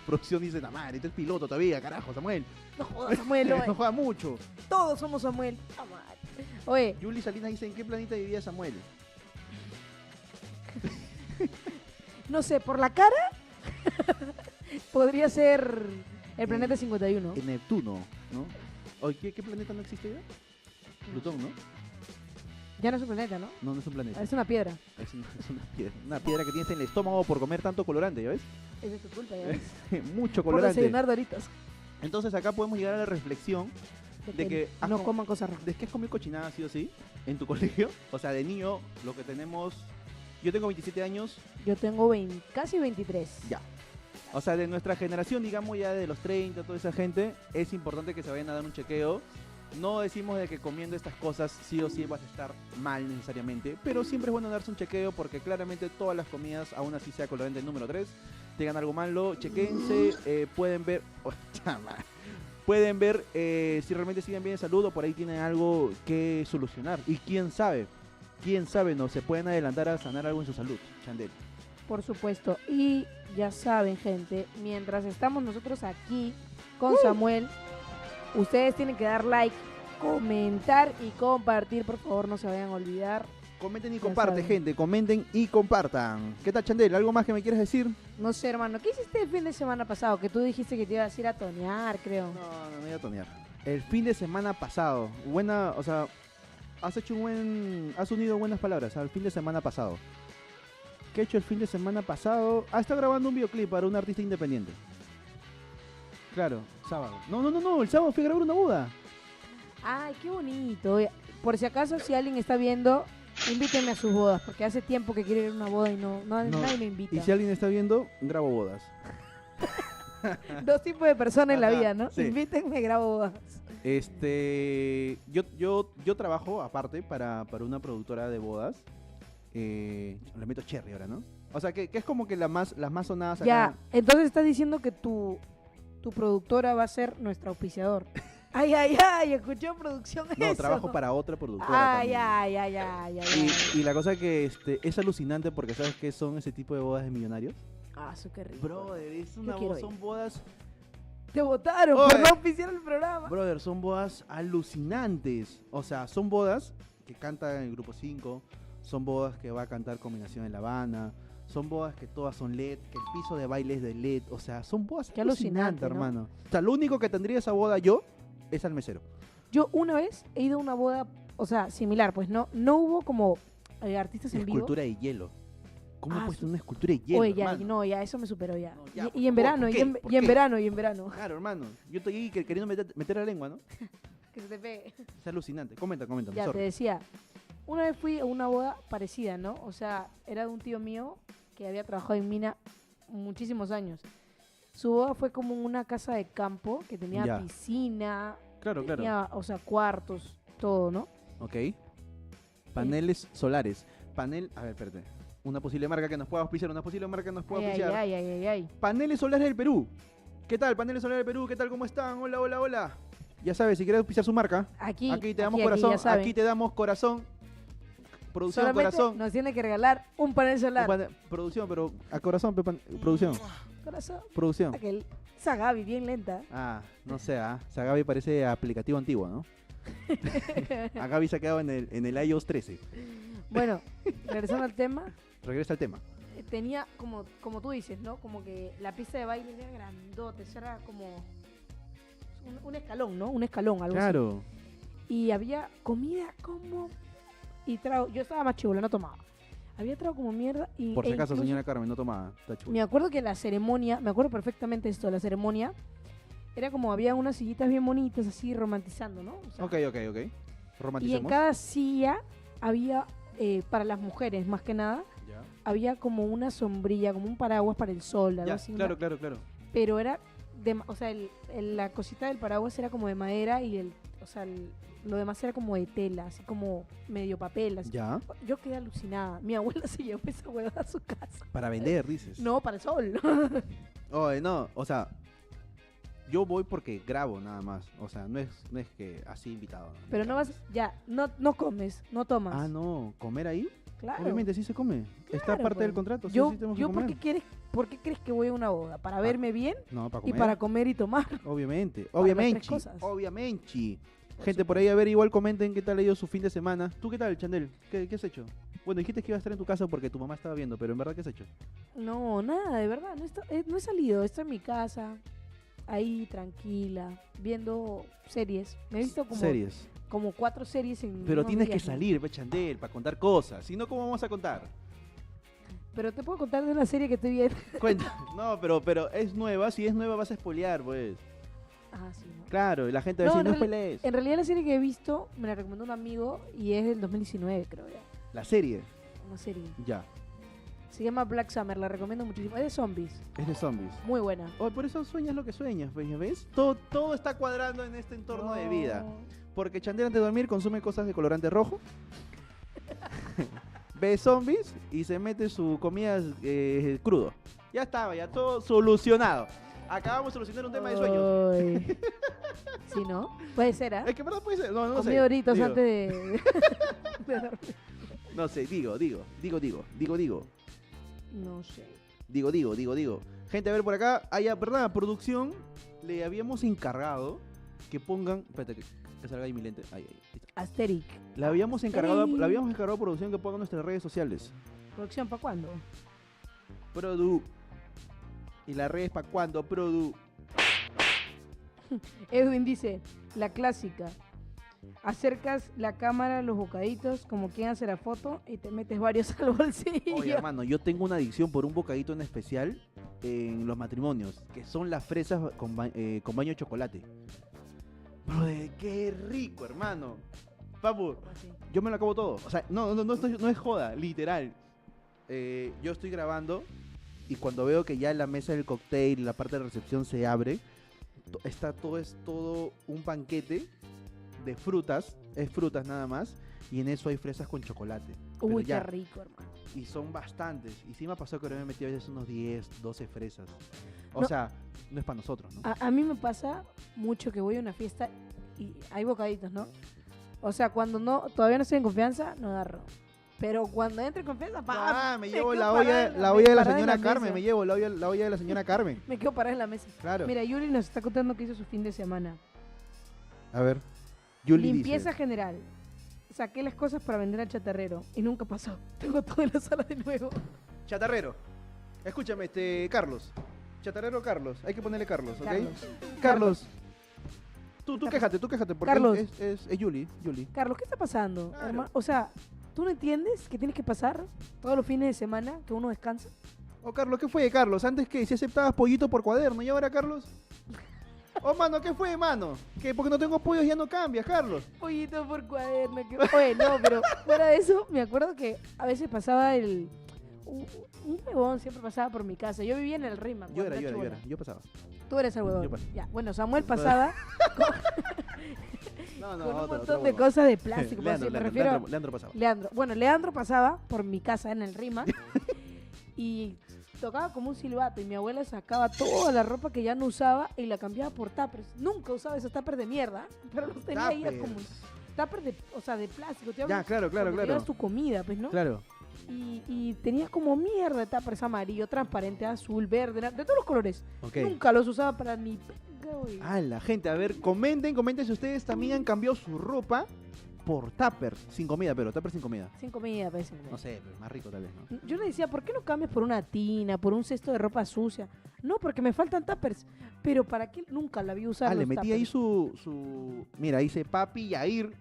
Producción dice, la madre, este es piloto todavía, carajo, Samuel. No jodas, Samuel. No oye. juega mucho. Todos somos Samuel. Ah, madre. Oye, Yuli Salinas dice, ¿en qué planeta vivía Samuel? no sé, por la cara podría ser el planeta 51. En Neptuno, ¿no? Oye, ¿qué planeta no existe ya? Plutón, ¿no? Ya no es un planeta, ¿no? No, no es un planeta. Es una piedra. Es una piedra que tienes en el estómago por comer tanto colorante, ¿ya ves? Esa es tu culpa, ya ves. Mucho Por colorante. desayunar Doritos. Entonces acá podemos llegar a la reflexión de que has no com- coman cosas rojas. de que has comido cochinada sí o sí en tu colegio. O sea, de niño, lo que tenemos... Yo tengo 27 años, Yo tengo casi 23. ya. O sea, de nuestra generación, digamos ya de los 30, toda esa gente, es importante que se vayan a dar un chequeo. No decimos de que comiendo estas cosas sí o sí vas a estar mal necesariamente, pero siempre es bueno darse un chequeo porque claramente todas las comidas, aún así sea colorante número 3, tengan algo malo, chequense, pueden ver... Oh, chama. Pueden ver si realmente siguen bien de salud o por ahí tienen algo que solucionar. Y quién sabe, no se pueden adelantar a sanar algo en su salud, Chandel. Por supuesto. Y ya saben, gente, mientras estamos nosotros aquí con Samuel, ustedes tienen que dar like, comentar y compartir. Por favor, no se vayan a olvidar. Comenten y Ya comparten, saben. gente, comenten y compartan. ¿Qué tal, Chandel? ¿Algo más que me quieres decir? No sé, hermano, ¿qué hiciste el fin de semana pasado? Que tú dijiste que te ibas a ir a tonear, creo. No voy a tonear. El fin de semana pasado, o sea, has unido buenas palabras al fin de semana pasado. ¿Qué he hecho el fin de semana pasado? Está grabando un videoclip para un artista independiente. Claro, sábado. No, el sábado fui a grabar una boda. Ay, qué bonito. Por si acaso, si alguien está viendo, invítenme a sus bodas, porque hace tiempo que quiero ir a una boda y nadie me invita. Y si alguien está viendo, grabo bodas. Dos tipos de personas en la Ajá, vida, ¿no? sí. Invítenme, grabo bodas. Yo trabajo aparte para una productora de bodas. Le meto cherry ahora, ¿no? O sea, que es como que las más sonadas Ya, acá. entonces estás diciendo que tu productora va a ser nuestro auspiciador. Ay, ay, ay, escuchó producción No, eso. trabajo para otra productora Ay, también. ay, ay, ay, ay, Y la cosa que es alucinante porque ¿sabes qué son ese tipo de bodas de millonarios? Ah, eso qué rico. Brother, quiero son ir. bodas... Te votaron Oye. por no oficiar el programa. Brother, son bodas alucinantes. O sea, son bodas que canta el Grupo 5, son bodas que va a cantar Combinación en La Habana, son bodas que todas son LED, que el piso de baile es de LED. O sea, son bodas Qué alucinantes, alucinante, ¿no? hermano. O sea, lo único que tendría esa boda yo es al mesero. Yo una vez he ido a una boda, o sea, similar, pues no hubo como artistas en vivo. Escultura de hielo. ¿Cómo Ah, puedes su- tener una escultura de hielo, Oye, ya, hermano? no, ya, eso me superó ya. No, ya, Y en por verano, favor, y ¿por en, qué? ¿Por y en qué? verano, y en verano. Claro, hermano. Yo estoy ahí queriendo meter la lengua, ¿no? Que se te pegue. Es alucinante. Comenta, Ya, te sorry. decía, una vez fui a una boda parecida, ¿no? O sea, era de un tío mío que había trabajado en mina muchísimos años. Su boda fue como en una casa de campo que tenía Ya. piscina, Claro, claro. tenía, o sea, cuartos, todo, ¿no? Ok. Paneles solares. A ver, espérate. Una posible marca que nos pueda auspiciar, Ay, ay, ay, ay, ay, ay. Paneles solares del Perú. ¿Qué tal, Paneles solares del Perú? ¿Qué tal, cómo están? Hola, hola, hola. Ya sabes, si quieres auspiciar su marca, Aquí aquí te damos aquí, corazón, ya saben. aquí te damos corazón. Producción, Solamente corazón. nos tiene que regalar un panel solar. Producción, pero a corazón, producción, Corazón. producción. Aquel, esa Gaby, bien lenta. Ah, no sé, esa Gaby parece aplicativo antiguo, ¿no? A Gaby se ha quedado en el iOS 13. Bueno, regresando al tema, Regresa al tema. tenía como tú dices, ¿no? Como que la pista de baile era grandote, eso era como un escalón, ¿no? Un escalón, algo así. Claro. Y había comida como y trago. Yo estaba más chivola, no tomaba. Había trago como mierda y Por si e acaso, incluso- señora Carmen, no tomaba. Está chulo. Me acuerdo que la ceremonia, me acuerdo perfectamente esto, la ceremonia era como había unas sillitas bien bonitas así romantizando, ¿no? O sea, Ok. y en Romanticemos. cada silla había para las mujeres más que nada Ya. había como una sombrilla, como un paraguas para el sol, algo Ya, así. claro, claro, claro. Pero era o sea, la cosita del paraguas era como de madera y o sea, lo demás era como de tela, así como medio papel. Así. Ya. Yo quedé alucinada. Mi abuela se llevó esa huevada a su casa. Para vender, dices. No, para el sol. Oye, no, o sea, yo voy porque grabo nada más. O sea, no es que así invitado. ¿no? Pero no vas, ya, no comes, no tomas. Ah, no, ¿comer ahí? Claro. Obviamente sí se come. Está Claro, parte del pues. contrato. Sí, Yo, sí tenemos yo que ¿por comer. por qué crees que voy a una boda? ¿Para verme bien No, para y comer. para comer y tomar? Obviamente, Para las obviamente. tres cosas. Obviamente. Por Gente por ahí, a ver, igual comenten qué tal ha ido su fin de semana. ¿Tú qué tal, Chandel? ¿Qué has hecho? Bueno, dijiste que ibas a estar en tu casa porque tu mamá estaba viendo, pero en verdad, ¿qué has hecho? No, nada, de verdad, no he salido, estoy en mi casa, ahí tranquila, viendo series. Me he visto Series. como 4 series en Pero unos tienes que días, ¿no? salir, pe, Chandel, para contar cosas. Si no, ¿cómo vamos a contar? Pero te puedo contar de una serie que estoy viendo. Cuenta. No, pero es nueva. Si es nueva vas a spoilear, pues. Ah, sí, ¿no? Claro, y la gente va a No, decir, no en spoilees. En realidad la serie que he visto me la recomendó un amigo y es del 2019, creo ya. La serie, Una serie. ya. Se llama Black Summer, la recomiendo muchísimo. Es de zombies, Es de zombies. muy buena. Oh, por eso sueñas lo que sueñas, pues, ¿ya ves? Todo está cuadrando en este entorno de vida. Porque Chandel antes de dormir consume cosas de colorante rojo. Ve zombies y se mete su comida crudo. Ya estaba, ya todo solucionado. Acabamos de solucionar un tema de sueños. Ay. Sí, ¿no? Puede ser, ¿ah? Es que en verdad puede ser. No, no Comí sé. Doritos Digo, antes de dormir. No sé, digo. No sé. Digo. Gente, a ver por acá. ¿Verdad? Producción. Le habíamos encargado que pongan. Espérate, que salga ahí mi lente. Ahí, listo. Asteric. Le habíamos encargado a producción que ponga nuestras redes sociales. ¿Producción para cuándo? Produ. ¿Y las redes para cuándo? Produ. Edwin dice, la clásica. Acercas la cámara a los bocaditos como quien hace la foto y te metes varios al bolsillo. Oye, hermano, yo tengo una adicción por un bocadito en especial en los matrimonios, que son las fresas con baño de chocolate. Brother, qué rico, hermano. Papu, Así. yo me lo acabo todo. O sea, no es joda, literal. Yo estoy grabando y cuando veo que ya la mesa del cóctel, la parte de recepción se abre, es todo un banquete de frutas es frutas nada más. Y en eso hay fresas con chocolate. Pero Uy, ya, qué rico, hermano. y son bastantes. Y sí me ha pasado que me he metido a veces unos 10, 12 fresas. O No. sea, no es para nosotros, ¿no? A mí me pasa mucho que voy a una fiesta y hay bocaditos, ¿no? O sea, cuando todavía no estoy en confianza, no agarro. Pero cuando entro en confianza, ¡pam! Me llevo quedo la parada olla, en la olla de la parada en señora la Carmen, mesa. me llevo la olla de la señora Carmen. Me quedo parada en la mesa. Claro. Mira, Yuli nos está contando que hizo su fin de semana. A ver, Yuli Limpieza dice. general. Saqué las cosas para vender al chatarrero y nunca pasó. Tengo todo en la sala de nuevo. Chatarrero. Escúchame, Carlos. Chatarrero Carlos. Hay que ponerle Carlos, ¿ok? Carlos. Carlos. Tú quéjate, porque Carlos. es Yuli. Carlos, ¿qué está pasando, Claro. hermano? O sea, ¿tú no entiendes que tienes que pasar todos los fines de semana que uno descansa? Oh, Carlos, ¿qué fue, Carlos? Antes que si aceptabas pollito por cuaderno, ¿y ahora, Carlos? Oh, mano, ¿qué fue, mano? Que porque no tengo pollos ya no cambias, Carlos. Pollito por cuaderno. Oye, no, pero fuera de eso, me acuerdo que a veces pasaba un huevón siempre pasaba por mi casa. Yo vivía en el Rima. Yo era. Yo pasaba. Tú eres el Yo huevón. pasaba. Ya, bueno, Samuel pasaba No, con un otro montón de huevón. cosas de plástico. pero Leandro, sí, me refiero a Leandro pasaba. Leandro. Bueno, Leandro pasaba por mi casa en el Rima y tocaba como un silbato y mi abuela sacaba toda la ropa que ya no usaba y la cambiaba por tuppers. Nunca usaba esos tuppers de mierda, pero los tenía ahí Tuppers. como tuppers de, o sea, de plástico. Te Ya, hablo claro. cuando llevas tu comida, pues, ¿no? Claro. Y tenía como mierda de tuppers amarillo, transparente, azul, verde, de todos los colores. Ok. Nunca los usaba para ni... güey. Ah, la gente, a ver, comenten si ustedes también han cambiado su ropa por tuppers. Sin comida, pero tuppers sin comida. Sin comida, pues, sin comida. No sé, pero más rico tal vez, ¿no? Yo le decía, ¿por qué no cambias por una tina, por un cesto de ropa sucia? No, porque me faltan tuppers. Pero ¿para qué nunca la vi usar? Ah, le los metí ahí tuppers? su... Mira, dice Papi Yair.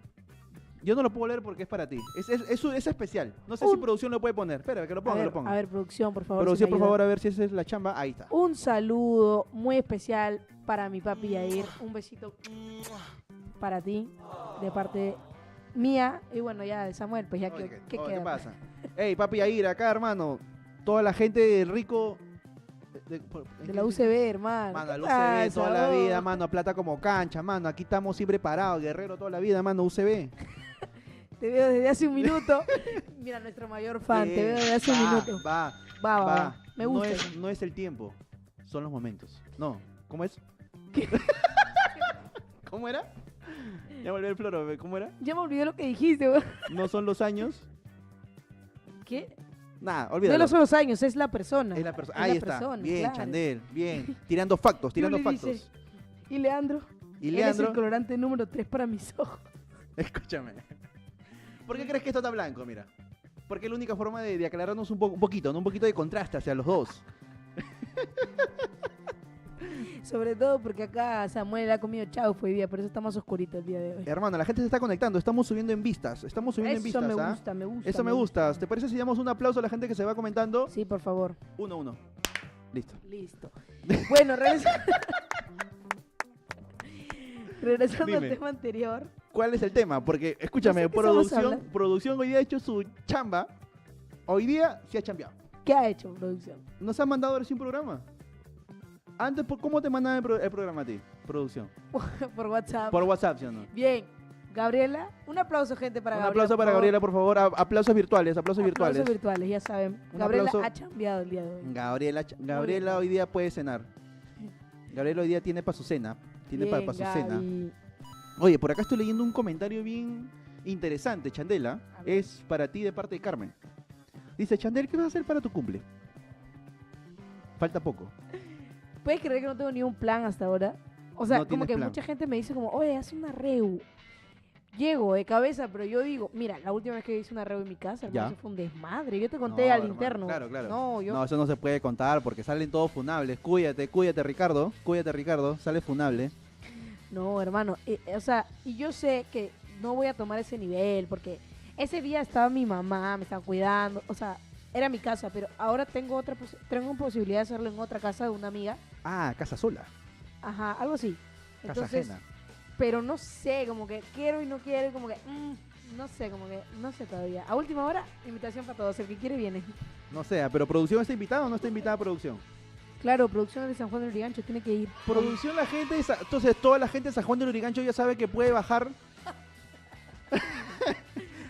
Yo no lo puedo leer porque es para ti. Es especial. No sé si Un- producción lo puede poner. Espera, que lo ponga, a ver, lo ponga. A ver, producción, por favor. Producción, si por me ayuda. favor, a ver si esa es la chamba. Ahí está. Un saludo muy especial para mi papi Yair. Un besito para ti, de parte mía. Y bueno, ya de Samuel, pues ya Oye, que ¿qué queda. pasa? Ey, Papi Yair, acá, hermano. Toda la gente de rico... De la UCB, hermano. Mano, ¿Qué la pasa, UCB toda la vos? vida, mano. Plata como cancha, mano. Aquí estamos siempre parados. Guerrero toda la vida, mano. UCB. Te veo desde hace un minuto. Mira, nuestro mayor fan. Te veo desde hace un minuto. Va. Va. Me gusta. No es el tiempo, son los momentos. No, ¿cómo es? ¿Cómo era? Ya volví el floro, ¿cómo era? Ya me olvidé lo que dijiste, güey. No son los años. ¿Qué? Nada, No olvídalo. son los años, es la persona. Es la persona. Es Ahí la está. persona, Bien, claro. Chandel. Bien. Tirando factos, tirando Yuli factos. dice, ¿y Leandro? Y Él es Leandro, el colorante número 3 para mis ojos. escúchame. ¿Por qué crees que esto está blanco? Mira. Porque es la única forma de aclararnos un poquito, ¿no? Un poquito de contraste hacia los dos. Sobre todo porque acá Samuel ha comido chaufa hoy día, por eso está más oscurito el día de hoy. Hermano, la gente se está conectando. Estamos subiendo en vistas. Estamos subiendo en Eso vistas, me ¿ah? gusta, me gusta. Eso me gusta. ¿Te parece si damos un aplauso a la gente que se va comentando? Sí, por favor. 1-1. Listo. Listo. Bueno, regresando al Dime. tema anterior. ¿Cuál es el tema? Porque, escúchame, No sé qué estamos producción hoy día ha hecho su chamba. Hoy día se ha chambeado. ¿Qué ha hecho producción? ¿Nos han mandado recién un programa? Antes, ¿cómo te mandaban el programa a ti? Producción. Por WhatsApp. Por WhatsApp, ¿sí o no? Bien. Gabriela, un aplauso, gente, para Un Gabriela. aplauso para por favor. Gabriela, por favor. Aplausos virtuales, aplausos virtuales. Aplausos virtuales, ya saben. Un Gabriela aplauso. ha chambeado el día de hoy. Gabriela bien. hoy día puede cenar. Gabriela hoy día tiene para su cena. Tiene para Bien, su cena. Gaby. Oye, por acá estoy leyendo un comentario bien interesante, Chandela. A ver. Es para ti de parte de Carmen. Dice, Chandel, ¿qué vas a hacer para tu cumple? Falta poco. ¿Puedes creer que no tengo ni un plan hasta ahora? O sea, No como tienes que plan. mucha gente me dice como, oye, haz una reu. Llego de cabeza, pero yo digo, mira, la última vez que hice una reu en mi casa, hermano, Ya. eso fue un desmadre. Yo te conté No, al hermano, interno. Claro, claro. No, yo... No, eso no se puede contar porque salen todos funables. Cuídate, Ricardo. Cuídate, Ricardo. Sale funable. No, hermano. O sea, y yo sé que no voy a tomar ese nivel porque ese día estaba mi mamá, me estaban cuidando. O sea, era mi casa, pero ahora tengo tengo posibilidad de hacerlo en otra casa de una amiga. Ah, casa sola. Ajá, algo así. Casa Entonces, ajena. pero no sé, como que quiero y no quiero, y como que no sé, como que no sé todavía. A última hora, invitación para todos, el que quiere viene. No sé, pero ¿producción está invitada o no está invitada producción? Claro, producción de San Juan del Urigancho tiene que ir. Producción, la gente, entonces toda la gente de San Juan del Urigancho ya sabe que puede bajar.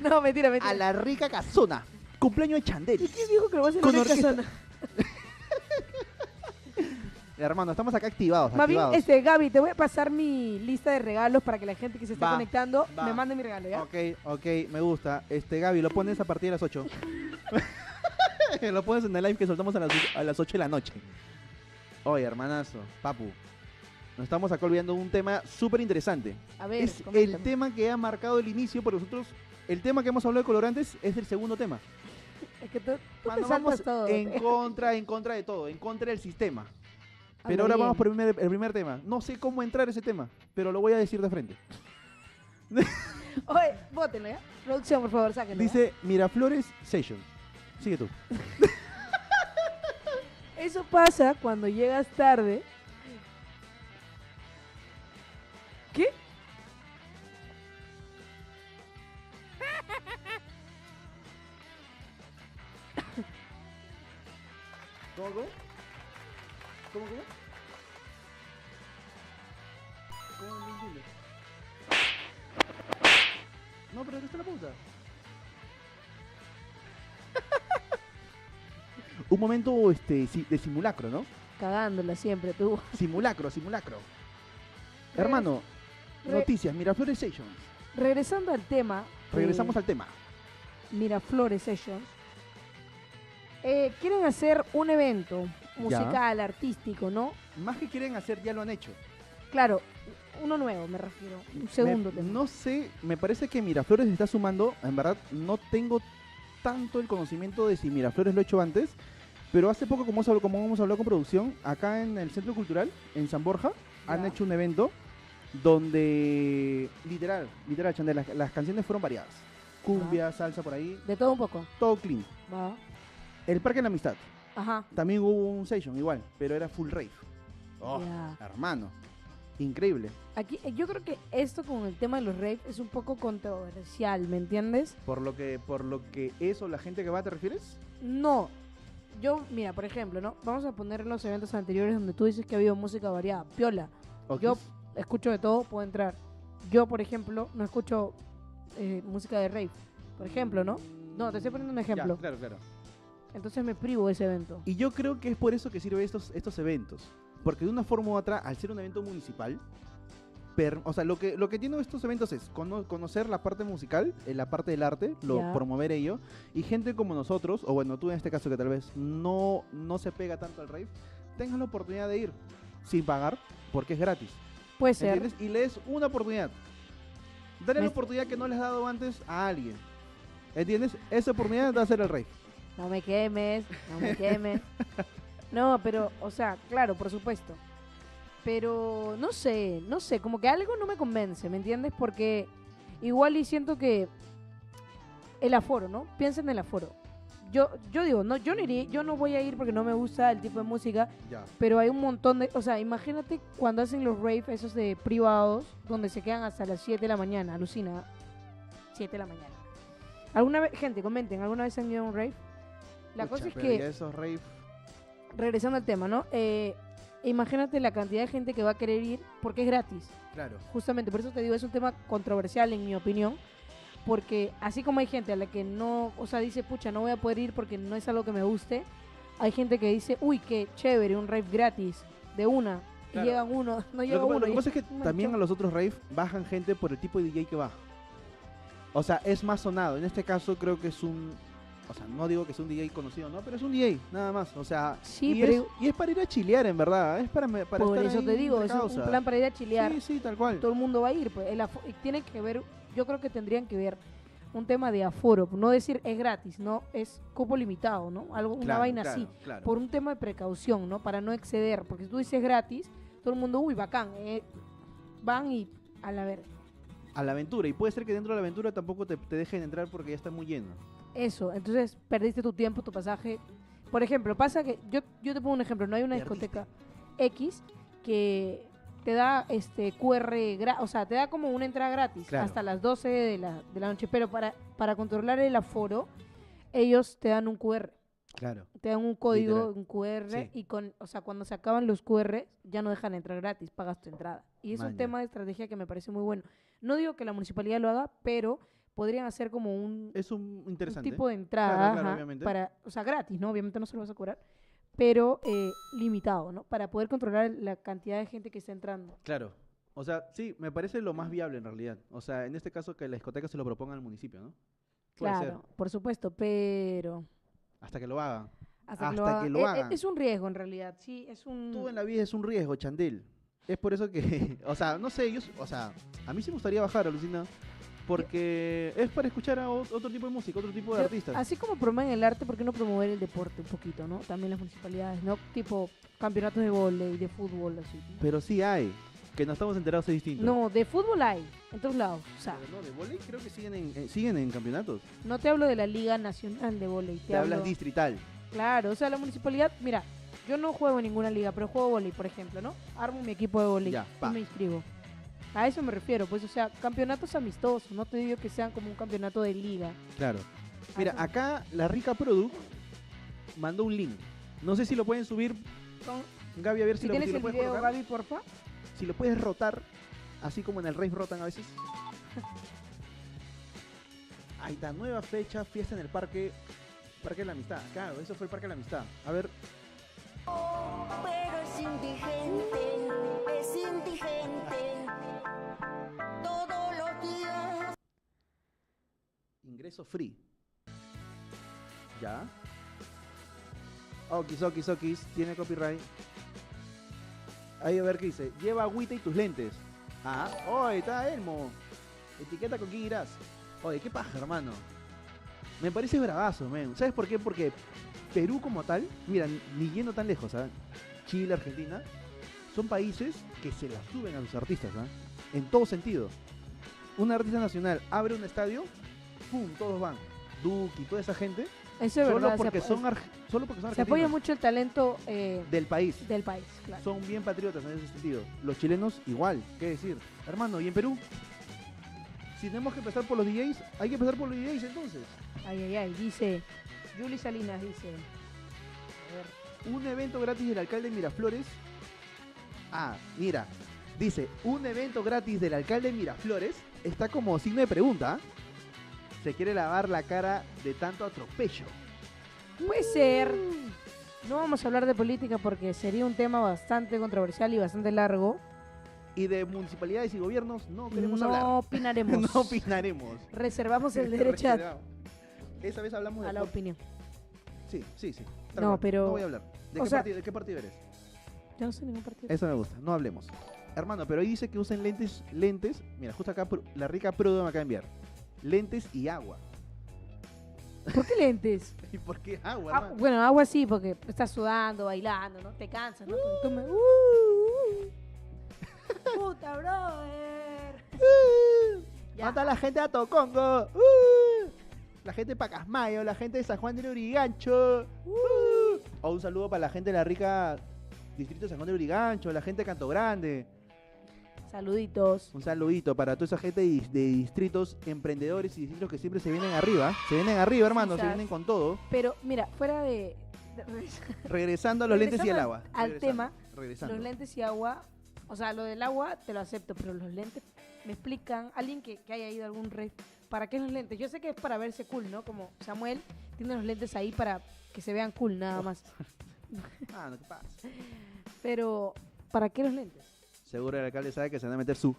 No, mentira, a mentira. la rica casona. Cumpleaños de Chandel. ¿Y quién dijo que lo va a hacer Con en una orquesta. casona? Hermano, estamos acá activados, Más bien, activados. Gaby, te voy a pasar mi lista de regalos para que la gente que se está Va, conectando va. me mande mi regalo, ¿ya? Ok, me gusta. Gaby, lo pones a partir de las 8. Lo pones en el live que soltamos a las 8 de la noche. Oye, hermanazo, papu. Nos estamos acá olvidando un tema súper interesante. A ver, Es el coméntame. tema que ha marcado el inicio, porque nosotros, el tema que hemos hablado de colorantes es el segundo tema. Es que tú te Cuando saltas vamos todo. en contra de todo, en contra del sistema. Pero Anda ahora vamos bien. por el primer tema. No sé cómo entrar a ese tema, pero lo voy a decir de frente. Oye, bótenlo, ¿ya? Producción, por favor, sáquenlo. ¿ya? Dice Miraflores Session. Sigue tú. Eso pasa cuando llegas tarde. ¿Qué? ¿Cómo? ¿Cómo? ¿Cómo no entiendo? No, pero está la pausa. Un momento de simulacro, ¿no? Cagándola siempre, tú. Simulacro. Hermano, Re- noticias, Miraflores Sessions. Regresando al tema. Regresamos al tema. Miraflores Sessions. Quieren hacer un evento musical, artístico, ¿no? Más que quieren hacer, ya lo han hecho. Claro, uno nuevo me refiero. Un segundo tema. No sé, me parece que Miraflores está sumando. En verdad, no tengo tanto el conocimiento de si Miraflores lo ha hecho antes. Pero hace poco, como hemos hablado con producción, acá en el Centro Cultural, en San Borja, han Ya. hecho un evento donde, literal, Chandel, las canciones fueron variadas. Cumbia, salsa por ahí, De todo un poco. todo clean. Va. El Parque de la Amistad, Ajá. también hubo un session igual, pero era full rave. Oh, Ya. hermano, increíble. Aquí, yo creo que esto con el tema de los rave es un poco controversial, ¿me entiendes? Por lo que eso, la gente que va, ¿te refieres? No. Yo, mira, por ejemplo, ¿no? Vamos a poner los eventos anteriores donde tú dices que ha habido música variada. Piola. Ok. Yo escucho de todo, puedo entrar. Yo, por ejemplo, no escucho música de rave. Por ejemplo, ¿no? No, te estoy poniendo un ejemplo. Ya, claro. Entonces me privo de ese evento. Y yo creo que es por eso que sirven estos eventos. Porque de una forma u otra, al ser un evento municipal, o sea, lo que tienen estos eventos es conocer la parte musical, la parte del arte, Ya. promover ello, y gente como nosotros, o bueno, tú en este caso que tal vez no se pega tanto al rave, tengas la oportunidad de ir sin pagar, porque es gratis. Puede ser. ¿Entiendes? Y le des una oportunidad. Dale Me la est- oportunidad que no les has dado antes a alguien. ¿Entiendes? Esa oportunidad de hacer el rave. No me quemes, no me quemes. No, pero, o sea, claro, por supuesto. Pero no sé, como que algo no me convence, ¿me entiendes? Porque igual y siento que el aforo, ¿no? Piensa en el aforo. Yo digo, no, yo no iría, yo no voy a ir porque no me gusta el tipo de música, Ya. pero hay un montón de, o sea, imagínate cuando hacen los rave esos de privados, donde se quedan hasta las 7 de la mañana, alucina, 7 de la mañana. ¿Alguna vez, gente, comenten, ¿alguna vez han ido a un rave? La cosa es pero que ya esos rave. regresando al tema, ¿no? Imagínate la cantidad de gente que va a querer ir porque es gratis. Claro. Justamente, por eso te digo, es un tema controversial en mi opinión. Porque así como hay gente a la que no, o sea, dice, pucha, no voy a poder ir porque no es algo que me guste. Hay gente que dice, uy, qué chévere, un rave gratis, de una. Claro. Y llegan uno, no llega Lo uno. que y pasa es que un también a manchón. los otros rave bajan gente por el tipo de DJ que va. O sea, es más sonado. En este caso creo que es o sea, no digo que sea un DJ conocido, ¿no? Pero es un DJ, nada más. O sea, Sí, y, pero es para ir a chilear, en verdad. Es para por estar eso ahí te digo, de es un causa. plan para ir a chilear. Sí, sí, tal cual. Todo el mundo va a ir. Pues, y tiene que ver, yo creo que tendrían que ver un tema de aforo. No decir es gratis, no, es cupo limitado, ¿no? Algo, una Claro, vaina claro, así. claro. Por un tema de precaución, ¿no? Para no exceder. Porque si tú dices gratis, todo el mundo, uy, bacán. Van y a la ver. A la aventura. Y puede ser que dentro de la aventura tampoco te dejen entrar porque ya está muy lleno. Eso, entonces perdiste tu tiempo, tu pasaje. Por ejemplo, pasa que yo te pongo un ejemplo, no hay una Perdiste. discoteca X que te da QR, o sea, te da como una entrada gratis Claro. hasta las 12 de la noche, pero para controlar el aforo, ellos te dan un QR, Claro. te dan un código, Literal. un QR, Sí. y o sea, cuando se acaban los QR, ya no dejan entrar gratis, pagas tu entrada. Y es un Maña. tema de estrategia que me parece muy bueno. No digo que la municipalidad lo haga, pero podrían hacer como Es un un interesante. tipo de Claro, entrada, claro, ajá, obviamente. o sea, gratis, ¿no? Obviamente no se lo vas a cobrar, pero limitado, ¿no? Para poder controlar la cantidad de gente que está entrando. Claro. O sea, sí, me parece lo más viable en realidad. O sea, en este caso que la discoteca se lo proponga al municipio, ¿no? Puede ser. Claro, por supuesto, pero Hasta que lo hagan. hasta que lo Hasta que hagan. lo hagan. Es un riesgo en realidad, sí, es Todo en un... la vida es un riesgo, Chandel. Es por eso que, o sea, no sé, o sea, a mí sí me gustaría bajar, alucina, porque es para escuchar a otro tipo de música, otro tipo de Yo- artistas. Así como promueven el arte, ¿por qué no promover el deporte un poquito, no? También las municipalidades, ¿no? Tipo campeonatos de vóley, de fútbol, así. Pero sí hay, que no estamos enterados es distinto. No, de fútbol hay, en todos lados. O sea, Pero no, de vóley creo que siguen en campeonatos. no te hablo de la Liga Nacional de Vóley, Te hablas hablo... distrital. Claro, o sea, la municipalidad, mira, yo no juego en ninguna liga, pero juego vóley, por ejemplo, ¿no? Armo mi equipo de vóley Ya, y pa. me inscribo. A eso me refiero, pues, o sea, campeonatos amistosos, no te digo que sean como un campeonato de liga. Claro. A Mira, eso me- acá la Rica Product mandó un link. No sé si lo pueden subir, Con- Gaby, a ver si si lo tienes el puedes video, colocar. Gaby, porfa. Si lo puedes rotar, así como en el Rave rotan a veces. Ahí está, nueva fecha, fiesta en el Parque de la Amistad. Claro, eso fue el Parque de la Amistad. A ver, Pero es indigente, todos los días. ingreso free. Ya. Okis, tiene copyright. Ahí a ver qué dice. Lleva agüita y tus lentes. Ah, oye, está Elmo. Etiqueta con quién irás. Oye, qué paja, hermano. Me parece bravazo, men. ¿Sabes por qué? Porque Perú como tal, mira, ni yendo tan lejos, ¿ah? Chile, Argentina, son países que se la suben a sus artistas, ¿ah? En todo sentido. Un artista nacional abre un estadio, ¡pum! Todos van. Duki y toda esa gente, Eso es solo verdad. porque son solo porque son se apoya argentinos mucho el talento del país. del país, claro. Son bien patriotas en ese sentido. Los chilenos igual, qué decir. Hermano, ¿y en Perú? Si tenemos que empezar por los DJs, hay que empezar por los DJs entonces. Ay, dice, Juli Salinas dice, a ver, Un evento gratis del alcalde de Miraflores. Ah, mira, dice, un evento gratis del alcalde de Miraflores está como signo de pregunta. ¿Ah? Se quiere lavar la cara de tanto atropello. puede ser, no vamos a hablar de política porque sería un tema bastante controversial y bastante largo. Y de municipalidades y gobiernos no queremos No hablar. opinaremos. No opinaremos. Reservamos el derecho a Reservamos. Esa vez hablamos de la opinión. Sí. Tal No, cual. pero- No voy a hablar. o sea- ¿De qué partido eres? Yo no sé ningún partido. Eso me gusta, no hablemos. Hermano, pero ahí dice que usen lentes. Mira, justo acá la Rica Prodo me acaba de enviar. Lentes y agua. ¿Por qué lentes? ¿Y por qué agua, Ah, hermano? bueno, agua sí, porque estás sudando, bailando, ¿no? Te cansas, ¿no? Porque tú me... ¡Puta, brother! Ya. Mata a la gente a Tocongo. La gente de Pacasmayo, la gente de San Juan del Urigancho. O un saludo para la gente de la Rica Distrito de San Juan del Urigancho, la gente de Canto Grande. Saluditos. Un saludito para toda esa gente de distritos emprendedores y distritos que siempre se vienen arriba. Se vienen arriba, hermano, se Quizás. vienen con todo. Pero mira, fuera de Regresando a los lentes y el Regresando agua. al Regresando, tema, Regresando. los lentes y agua, o sea, lo del agua te lo acepto, pero los lentes me explican, alguien que haya ido a algún red, ¿para qué los lentes? Yo sé que es para verse cool, ¿no? Como Samuel tiene los lentes ahí para que se vean cool, nada más. Ah, no, ¿qué pasa? Pero, ¿para qué los lentes? Seguro el alcalde sabe que se van a meter su...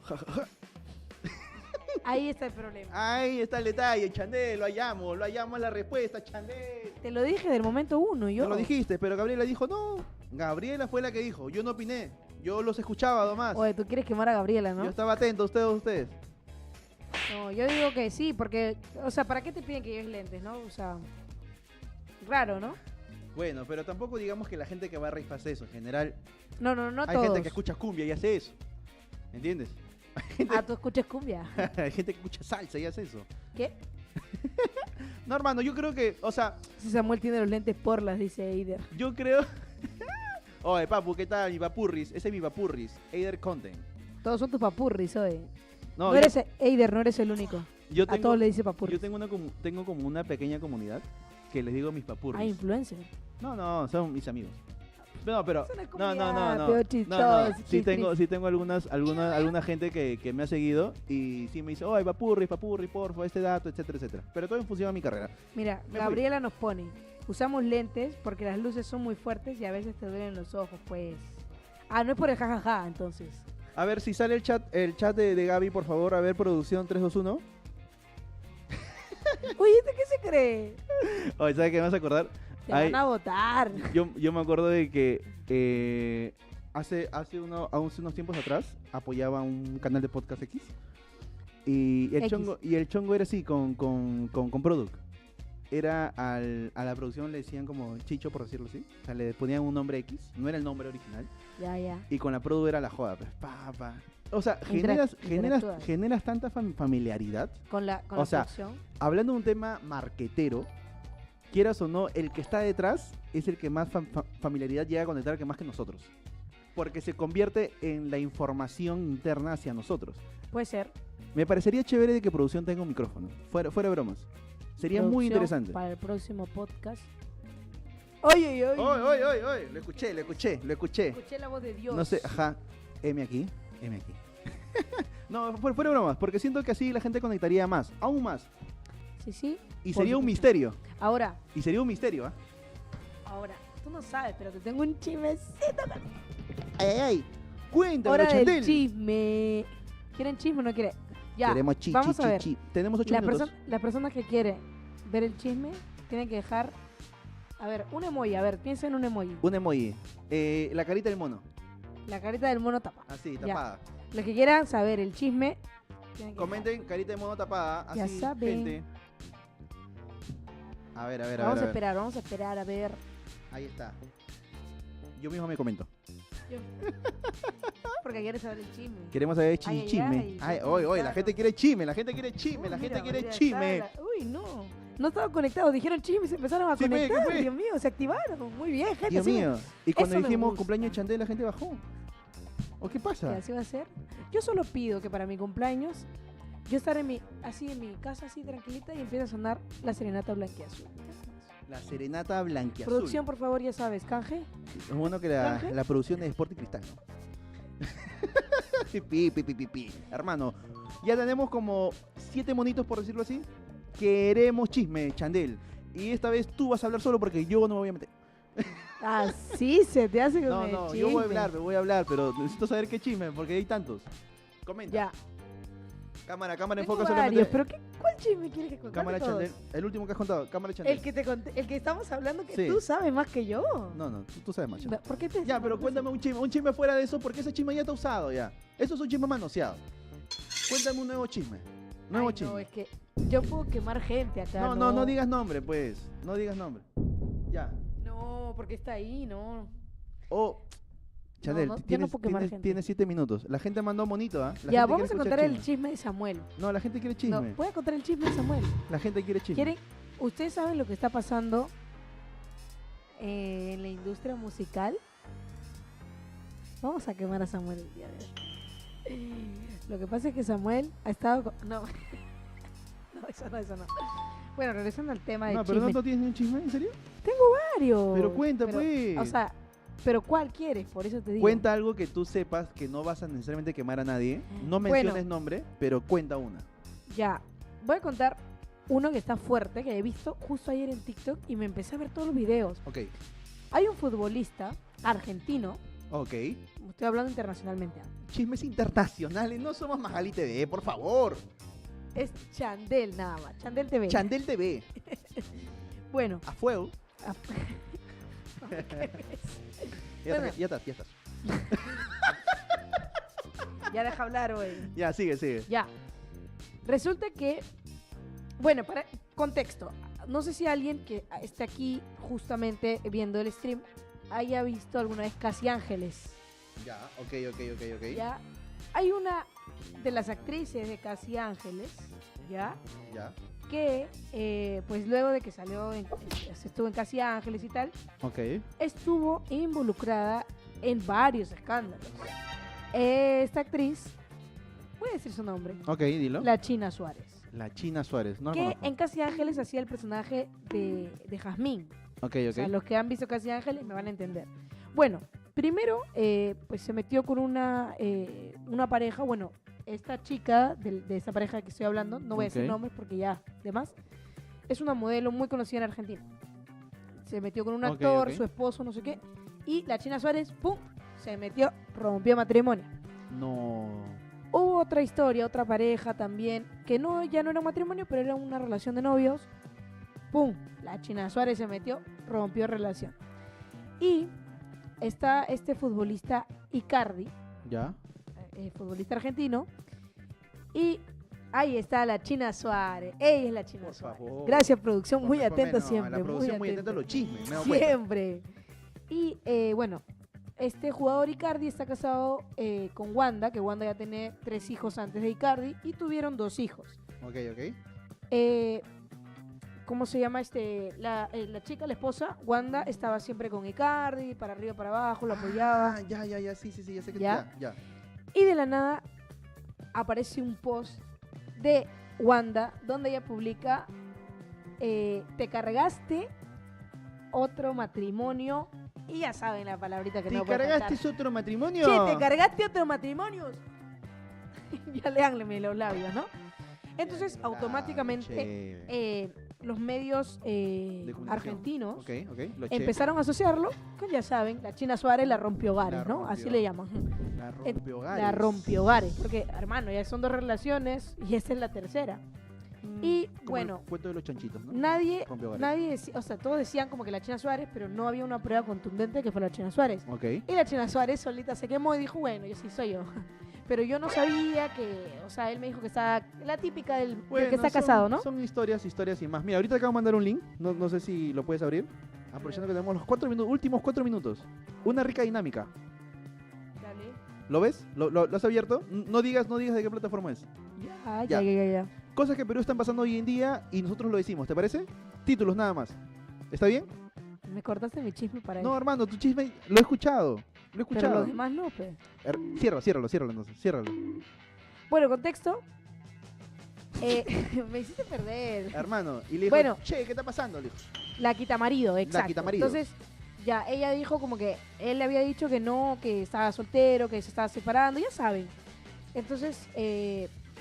Ahí está el problema. Ahí está el detalle, Chandel, lo hallamos la respuesta, Chandel. Te lo dije del momento uno, yo. No lo dijiste, pero Gabriela dijo no. Gabriela fue la que dijo, yo no opiné. Yo los escuchaba nomás. Oye, tú quieres quemar a Gabriela, Yo ¿no? estaba atento a ustedes. No, yo digo que sí, porque, o sea, ¿para qué te piden que lleves lentes, no? O sea, raro, ¿no? Bueno, pero tampoco digamos que la gente que va a rave hace eso. En general, No hay todos. gente que escucha cumbia y hace eso. ¿Entiendes? Ah, tú escuchas cumbia. Hay gente que escucha salsa y hace eso. ¿Qué? No, hermano, yo creo que, o sea, Si Samuel tiene los lentes porlas, dice Eider. yo creo... Oye, papu, ¿qué tal? Mi papurris. Ese es mi papurris. Eider Content. Todos son tus papurris, oye. No, No, yo- eres Eider, no eres el único. yo A tengo, todos le dice papurris. yo tengo como una pequeña comunidad que les digo mis papurris. Ah, influencer. No, son mis amigos. No, pero Es una no, comunidad, pero chistosa, sí tengo alguna gente que me ha seguido y sí me dice, oye, papurri, porfa, este dato, etcétera, etcétera. Pero todo en función a mi carrera. Mira, Me fui. Gabriela nos pone, usamos lentes porque las luces son muy fuertes y a veces te duelen los ojos, pues. Ah, no es por el jajaja, entonces. A ver, si sale el chat de Gaby, por favor, a ver, producción 321. Oye, ¿este qué se cree? Oye, ¿sabes qué me vas a acordar? Te Ay, van a votar. yo me acuerdo de que hace unos tiempos atrás apoyaba un canal de podcast X y el X. chongo era así con Product. Era a la producción le decían como Chicho, por decirlo así. O sea, le ponían un nombre X, no era el nombre original. Ya. Y con la Produ era la joda, pues, pa. O sea, Interactúas. generas tanta familiaridad. Con la O sea, producción. Hablando de un tema marquetero, quieras o no, el que está detrás es el que más familiaridad llega a conectar que más que nosotros. Porque se convierte en la información interna hacia nosotros. Puede ser. Me parecería chévere de que producción tenga un micrófono. Fuera de bromas. Sería muy Producción interesante. Para el próximo podcast. Oye. Oye, lo escuché. Escuché la voz de Dios. No sé, ajá, M aquí. No, fuera de bromas, porque siento que así la gente conectaría más, aún más. Sí. Y Por sería un supuesto. misterio. Ahora, ¿Ah? tú no sabes, pero te tengo un chismecito. Ay. Cuéntame, Hora del Chantel. chisme. ¿Quieren chisme o no quieren? Ya, Queremos vamos a ver. Tenemos 8 minutos. La persona que quiere ver el chisme tiene que dejar, a ver, un emoji. A ver, piensa en un emoji. Un emoji. La carita del mono. La carita del mono tapa. Así, Ya. tapada. Los que quieran saber el chisme, tienen que Comenten carita de mono tapada. Ya Así, saben. gente. A ver. dejar. Vamos a esperar, a ver. Ahí está. Yo mismo me comento. Porque quieres saber el chisme. Queremos saber Ay, chisme. ay, Oye, la claro. gente quiere chisme, la gente quiere chisme, la gente Mira, quiere María chisme. Sara. Uy, no. No estaban conectados, dijeron chisme y se empezaron a Sí, ve, conectar. ¿qué fue? Dios mío, se activaron. Muy bien, gente. Dios así me- mío. Y cuando eso me dijimos gusta. cumpleaños de Chantel, la gente bajó. ¿O qué que pasa? así va a ser. Yo solo pido que para mi cumpleaños yo estar en mi casa así tranquilita y empiece a sonar la serenata blanquiazul. La serenata blanquiazul. Producción, por favor, ya sabes, canje. Es bueno que ¿Canje? la producción es Sport y Cristal, ¿no? Pi. Hermano, ya tenemos como 7 monitos, por decirlo así. Queremos chisme, Chandel. Y esta vez tú vas a hablar solo porque yo no me voy a meter. Así se te hace con No, el yo voy a chisme. voy a hablar, pero necesito saber qué chisme, porque hay tantos. Comenta. Ya. Cámara, Tengo enfoca varios, solamente. pero ¿cuál chisme quieres que cuente? Cámara Chandel. El último que has contado, cámara Chandel. El que te conté, el que estamos hablando que Sí. tú sabes más que yo. No, tú sabes más, Chandel. ¿Por qué te Ya, pero cuéntame un chisme fuera de eso, porque ese chisme ya está usado ya. Eso es un chisme manoseado. Cuéntame un nuevo chisme. Nuevo Ay, chisme. no, es que yo puedo quemar gente acá. No digas nombre, pues. No digas nombre. Ya. No, porque está ahí, no. Oh, Chanel, no, yo no puedo quemar gente. tienes 7 minutos. La gente mandó monito, ¿ah? La Ya, gente vamos a quiere escuchar contar el chisme de Samuel. No, la gente quiere chisme. No, voy a contar el chisme de Samuel. La gente quiere chisme. ¿Quieren? ¿Ustedes saben lo que está pasando en la industria musical? Vamos a quemar a Samuel el día de hoy. Lo que pasa es que Samuel ha estado... No, no, eso no. Bueno, regresando al tema del No, pero chisme. no tienes ni un chisme, ¿en serio? Varios. Pero cuenta, Pero, pues. O sea, pero ¿cuál quieres? Por eso te digo. Cuenta algo que tú sepas que no vas a necesariamente quemar a nadie. No Bueno. menciones nombre, pero cuenta una. Ya, voy a contar uno que está fuerte, que he visto justo ayer en TikTok y me empecé a ver todos los videos. Ok. Hay un futbolista argentino, Ok. estoy hablando internacionalmente, Chismes internacionales. No somos Magali TV, por favor. es Chandel nada más, Chandel TV. Chandel TV. Bueno, A fuego. Ya, Bueno. ya estás. ya deja hablar, güey. Ya, sigue. Ya. Resulta que, bueno, para contexto, no sé si alguien que esté aquí justamente viendo el stream haya visto alguna vez Casi Ángeles. Ya, ok. Ya. Hay una de las actrices de Casi Ángeles, ya, Ya. que pues luego de que estuvo en Casi Ángeles y tal, Ok. estuvo involucrada en varios escándalos. Esta actriz, voy a decir su nombre, Ok, dilo. la China Suárez, La China Suárez. No la que conozco. en Casi Ángeles hacía el personaje de Jazmín. Ok. O sea, los que han visto Casi Ángeles me van a entender. Bueno, primero, pues se metió con una pareja, bueno, esta chica de esta pareja que estoy hablando, no voy a decir Ok. nombres porque ya, demás, es una modelo muy conocida en Argentina. Se metió con un Ok, actor, ok. su esposo, no sé qué, y la China Suárez, ¡pum!, se metió, rompió matrimonio. No. Hubo otra historia, otra pareja también, que ya no era un matrimonio, pero era una relación de novios. ¡Pum! La China Suárez se metió, rompió relación. Y está este futbolista Icardi, ¿Ya? futbolista argentino, y ahí está la China Suárez. Ella es la China Por Suárez. favor. Gracias, producción, muy Ponme, atenta no, siempre. La producción muy atenta a atenta. los chismes, me he dado cuenta. Siempre. Y bueno, este jugador Icardi está casado con Wanda, que Wanda ya tiene 3 hijos antes de Icardi, y tuvieron 2 hijos. Ok. ¿Cómo se llama la chica, la esposa? Wanda estaba siempre con Icardi, para arriba, para abajo, lo apoyaba. Ah, ya, sí, ya sé que ¿Ya? ya. Y de la nada aparece un post de Wanda donde ella publica: te cargaste otro matrimonio. Y ya saben la palabrita que ¿Te no puedo cargaste faltar. otro matrimonio? Che, te cargaste otro matrimonio. Ya leanle los labios, ¿no? Entonces, automáticamente, los medios De comunicación. argentinos Ok, lo checo. empezaron a asociarlo con, ya saben, la China Suárez la rompió hogares, La ¿no? Así rompió. le llaman. La rompió hogares. La rompió hogares. Porque, hermano, ya son 2 relaciones y esta es la tercera. Y, Como bueno, el cuento de los chanchitos, ¿no? Nadie, Rompió hogares. o sea, todos decían como que la China Suárez, pero no había una prueba contundente que fue la China Suárez. Ok. Y la China Suárez solita se quemó y dijo, bueno, yo sí soy yo. Pero yo no sabía que, o sea, él me dijo que estaba, la típica del que está casado, ¿no? Son historias y más. Mira, ahorita acabo de mandar un link, no sé si lo puedes abrir. Aprovechando que tenemos los últimos 4 minutos. Una rica dinámica. Dale. ¿Lo ves? ¿Lo has abierto? No digas de qué plataforma es. Ya. Cosas que Perú están pasando hoy en día y nosotros lo decimos, ¿te parece? Títulos nada más. ¿Está bien? Me cortaste mi chisme para No, eso. hermano, tu chisme lo he escuchado. Pero los demás no, pues. Ciérralo entonces, ciérralo. Bueno, contexto. Me hiciste perder. Hermano, y le dijo, Bueno. che, ¿qué está pasando? Le dijo. La quitamarido, exacto. quitamarido. Entonces, ya, ella dijo como que él le había dicho que no, que estaba soltero, que se estaba separando, ya saben. Entonces,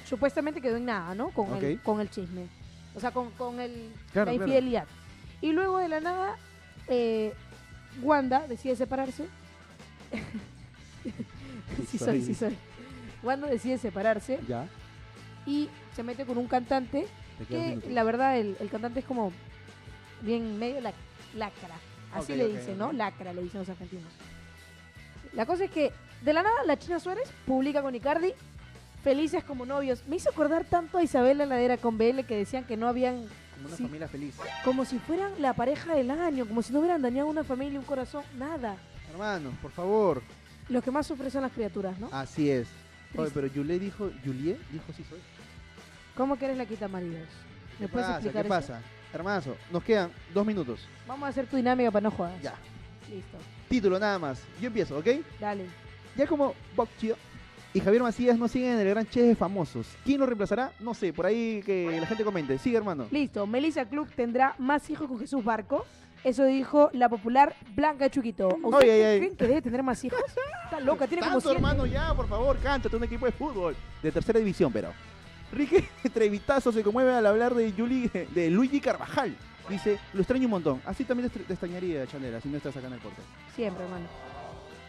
supuestamente quedó en nada, ¿no? Con el chisme. O sea, con Claro, la infidelidad. Y luego de la nada, Wanda decide separarse. sí soy. Wanda decide separarse Ya. y se mete con un cantante Te quedan que minutos. la verdad el cantante es como bien medio lacra. Así Ok, le ok, dicen, ok. ¿no? Lacra, le dicen los argentinos. La cosa es que de la nada la China Suárez publica con Icardi felices como novios. Me hizo acordar tanto a Isabela Ladera con BL que decían que no habían, Como una sí. familia feliz. como si fueran la pareja del año, como si no hubieran dañado una familia, un corazón, nada. Hermano, por favor. Lo que más sufren son las criaturas, ¿no? Así es. Oye, Triste. pero Julie dijo sí soy. ¿Cómo que eres la quita maridos? ¿Qué ¿Me puedes pasa? explicar ¿Qué eso? pasa? Hermanazo, nos quedan 2 minutos. Vamos a hacer tu dinámica para no jodas. Ya. Listo. Título nada más. Yo empiezo, ¿ok? Dale. Ya como Bocchio y Javier Macías no siguen en el gran Chef de Famosos. ¿Quién lo reemplazará? No sé, por ahí que la gente comente. Sigue, hermano. Listo. Melissa Klug tendrá más hijos con Jesús Barco. Eso dijo la popular Blanca Chuquito. ¿Ustedes Oye. creen que debe tener más hijos? Está loca, tiene como Tanto, 100. hermano, ya, por favor, cántate un equipo de fútbol. De tercera división, pero. Ricky Trevitazo se conmueve al hablar de Luigi Carvajal. Dice, lo extraño un montón. Así también te extrañaría, Chandela, si no estás acá en el corte. Siempre, hermano.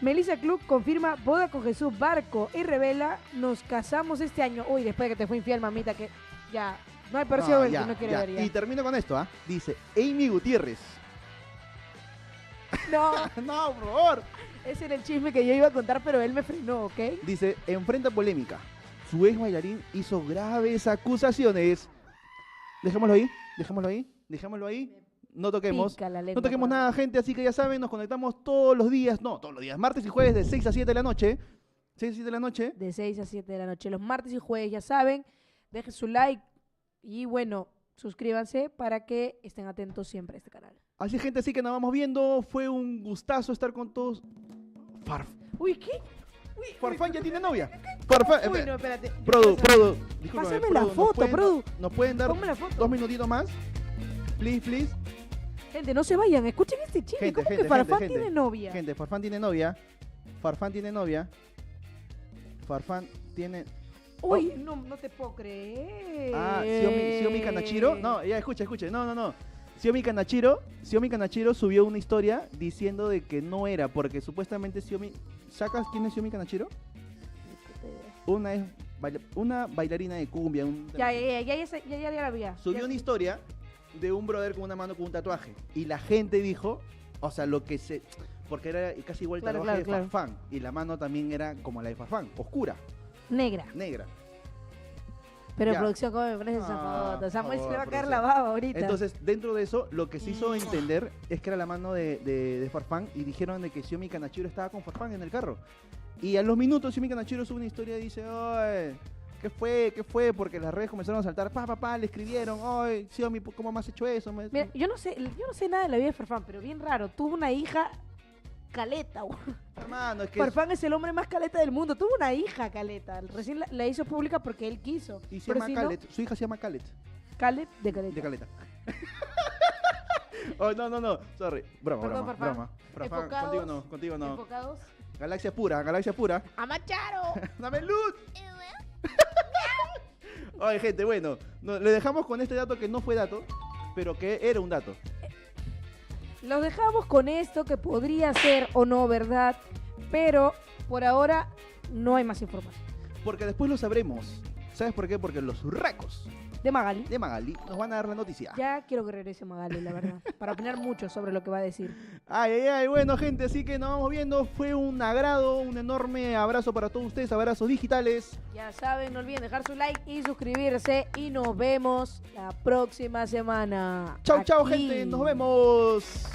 Melissa Klug confirma boda con Jesús Barco y revela, nos casamos este año. Uy, después de que te fue infiel, mamita, que ya no hay precio el que no quiere ver ya. Y termino con esto, ¿ah? Dice, Amy Gutiérrez. No, No, por favor. ese era el chisme que yo iba a contar, pero él me frenó, ¿ok? Dice, enfrenta polémica. Su ex bailarín hizo graves acusaciones. Dejémoslo ahí. No toquemos. Pica la lengua, No toquemos Pablo. nada, gente, así que ya saben, nos conectamos todos los días, martes y jueves de 6 a 7 de la noche. 6 a 7 de la noche. De 6 a 7 de la noche, los martes y jueves, ya saben. Dejen su like y, bueno, suscríbanse para que estén atentos siempre a este canal. Así, gente, así que nos vamos viendo. Fue un gustazo estar con todos. Uy, ¿qué? Farfán ya tiene novia. Farfán, Uy, no, espérate. Produ, discúlpame, Pásame la Produ, foto, Produ. ¿nos pueden dar Ponme la foto. 2 minutitos más? Please. Gente, no se vayan, escuchen este chisme. Gente, ¿Cómo gente, que Farfán gente, tiene novia? Gente, Farfán tiene novia. Farfán tiene novia. Farfán tiene... Uy, no te puedo creer. Ah, Xiaomi Kanachiro. No, ya, escucha. No. Xiaomi Kanachiro subió una historia diciendo de que no era, porque supuestamente Xiaomi... ¿Sacas quién es Xiaomi Kanachiro? Una bailarina de cumbia. Ya la vi. Ya. Subió una historia de un brother con una mano con un tatuaje. Y la gente dijo, o sea, lo que se... Porque era casi igual el tatuaje de Farfán. Y la mano también era como la de Farfán, oscura, Negra. Pero Ya. producción, ¿cómo me pones esa foto? Samuel se por le va a caer favor, la baba ahorita. Entonces, dentro de eso, lo que se hizo entender es que era la mano de Farfán y dijeron de que Xiaomi Kanachiro estaba con Farfán en el carro. Y a los minutos Xiaomi Kanachiro sube una historia y dice, ¡ay! ¿Qué fue? Porque las redes comenzaron a saltar, le escribieron, ¡ay, Xiaomi, cómo me has hecho eso! Mira, yo no sé nada de la vida de Farfán, pero bien raro. Tuvo una hija caleta, güey. Hermano, es que... Farfán es el hombre más caleta del mundo. Tuvo una hija caleta. Recién la hizo pública porque él quiso. Y se Pero llama si Calet, su hija se llama Calet. Caleb de caleta. De Caleta. Oh, no, sorry. Broma. Perdón, Farfán. Farfán, contigo no. Enfocados. Galaxia pura. ¡A Macharo! ¡Dame luz! Oye, gente, bueno, le dejamos con este dato que no fue dato, pero que era un dato. Los dejamos con esto que podría ser o no verdad, pero por ahora no hay más información. Porque después lo sabremos. ¿Sabes por qué? Porque los urracos De Magali. de Magali nos van a dar la noticia. Ya quiero que regrese Magali, la verdad, para opinar mucho sobre lo que va a decir. Ay, bueno, gente, así que nos vamos viendo. Fue un agrado, un enorme abrazo para todos ustedes, abrazos digitales. Ya saben, no olviden dejar su like y suscribirse y nos vemos la próxima semana. Chau, aquí. gente, nos vemos.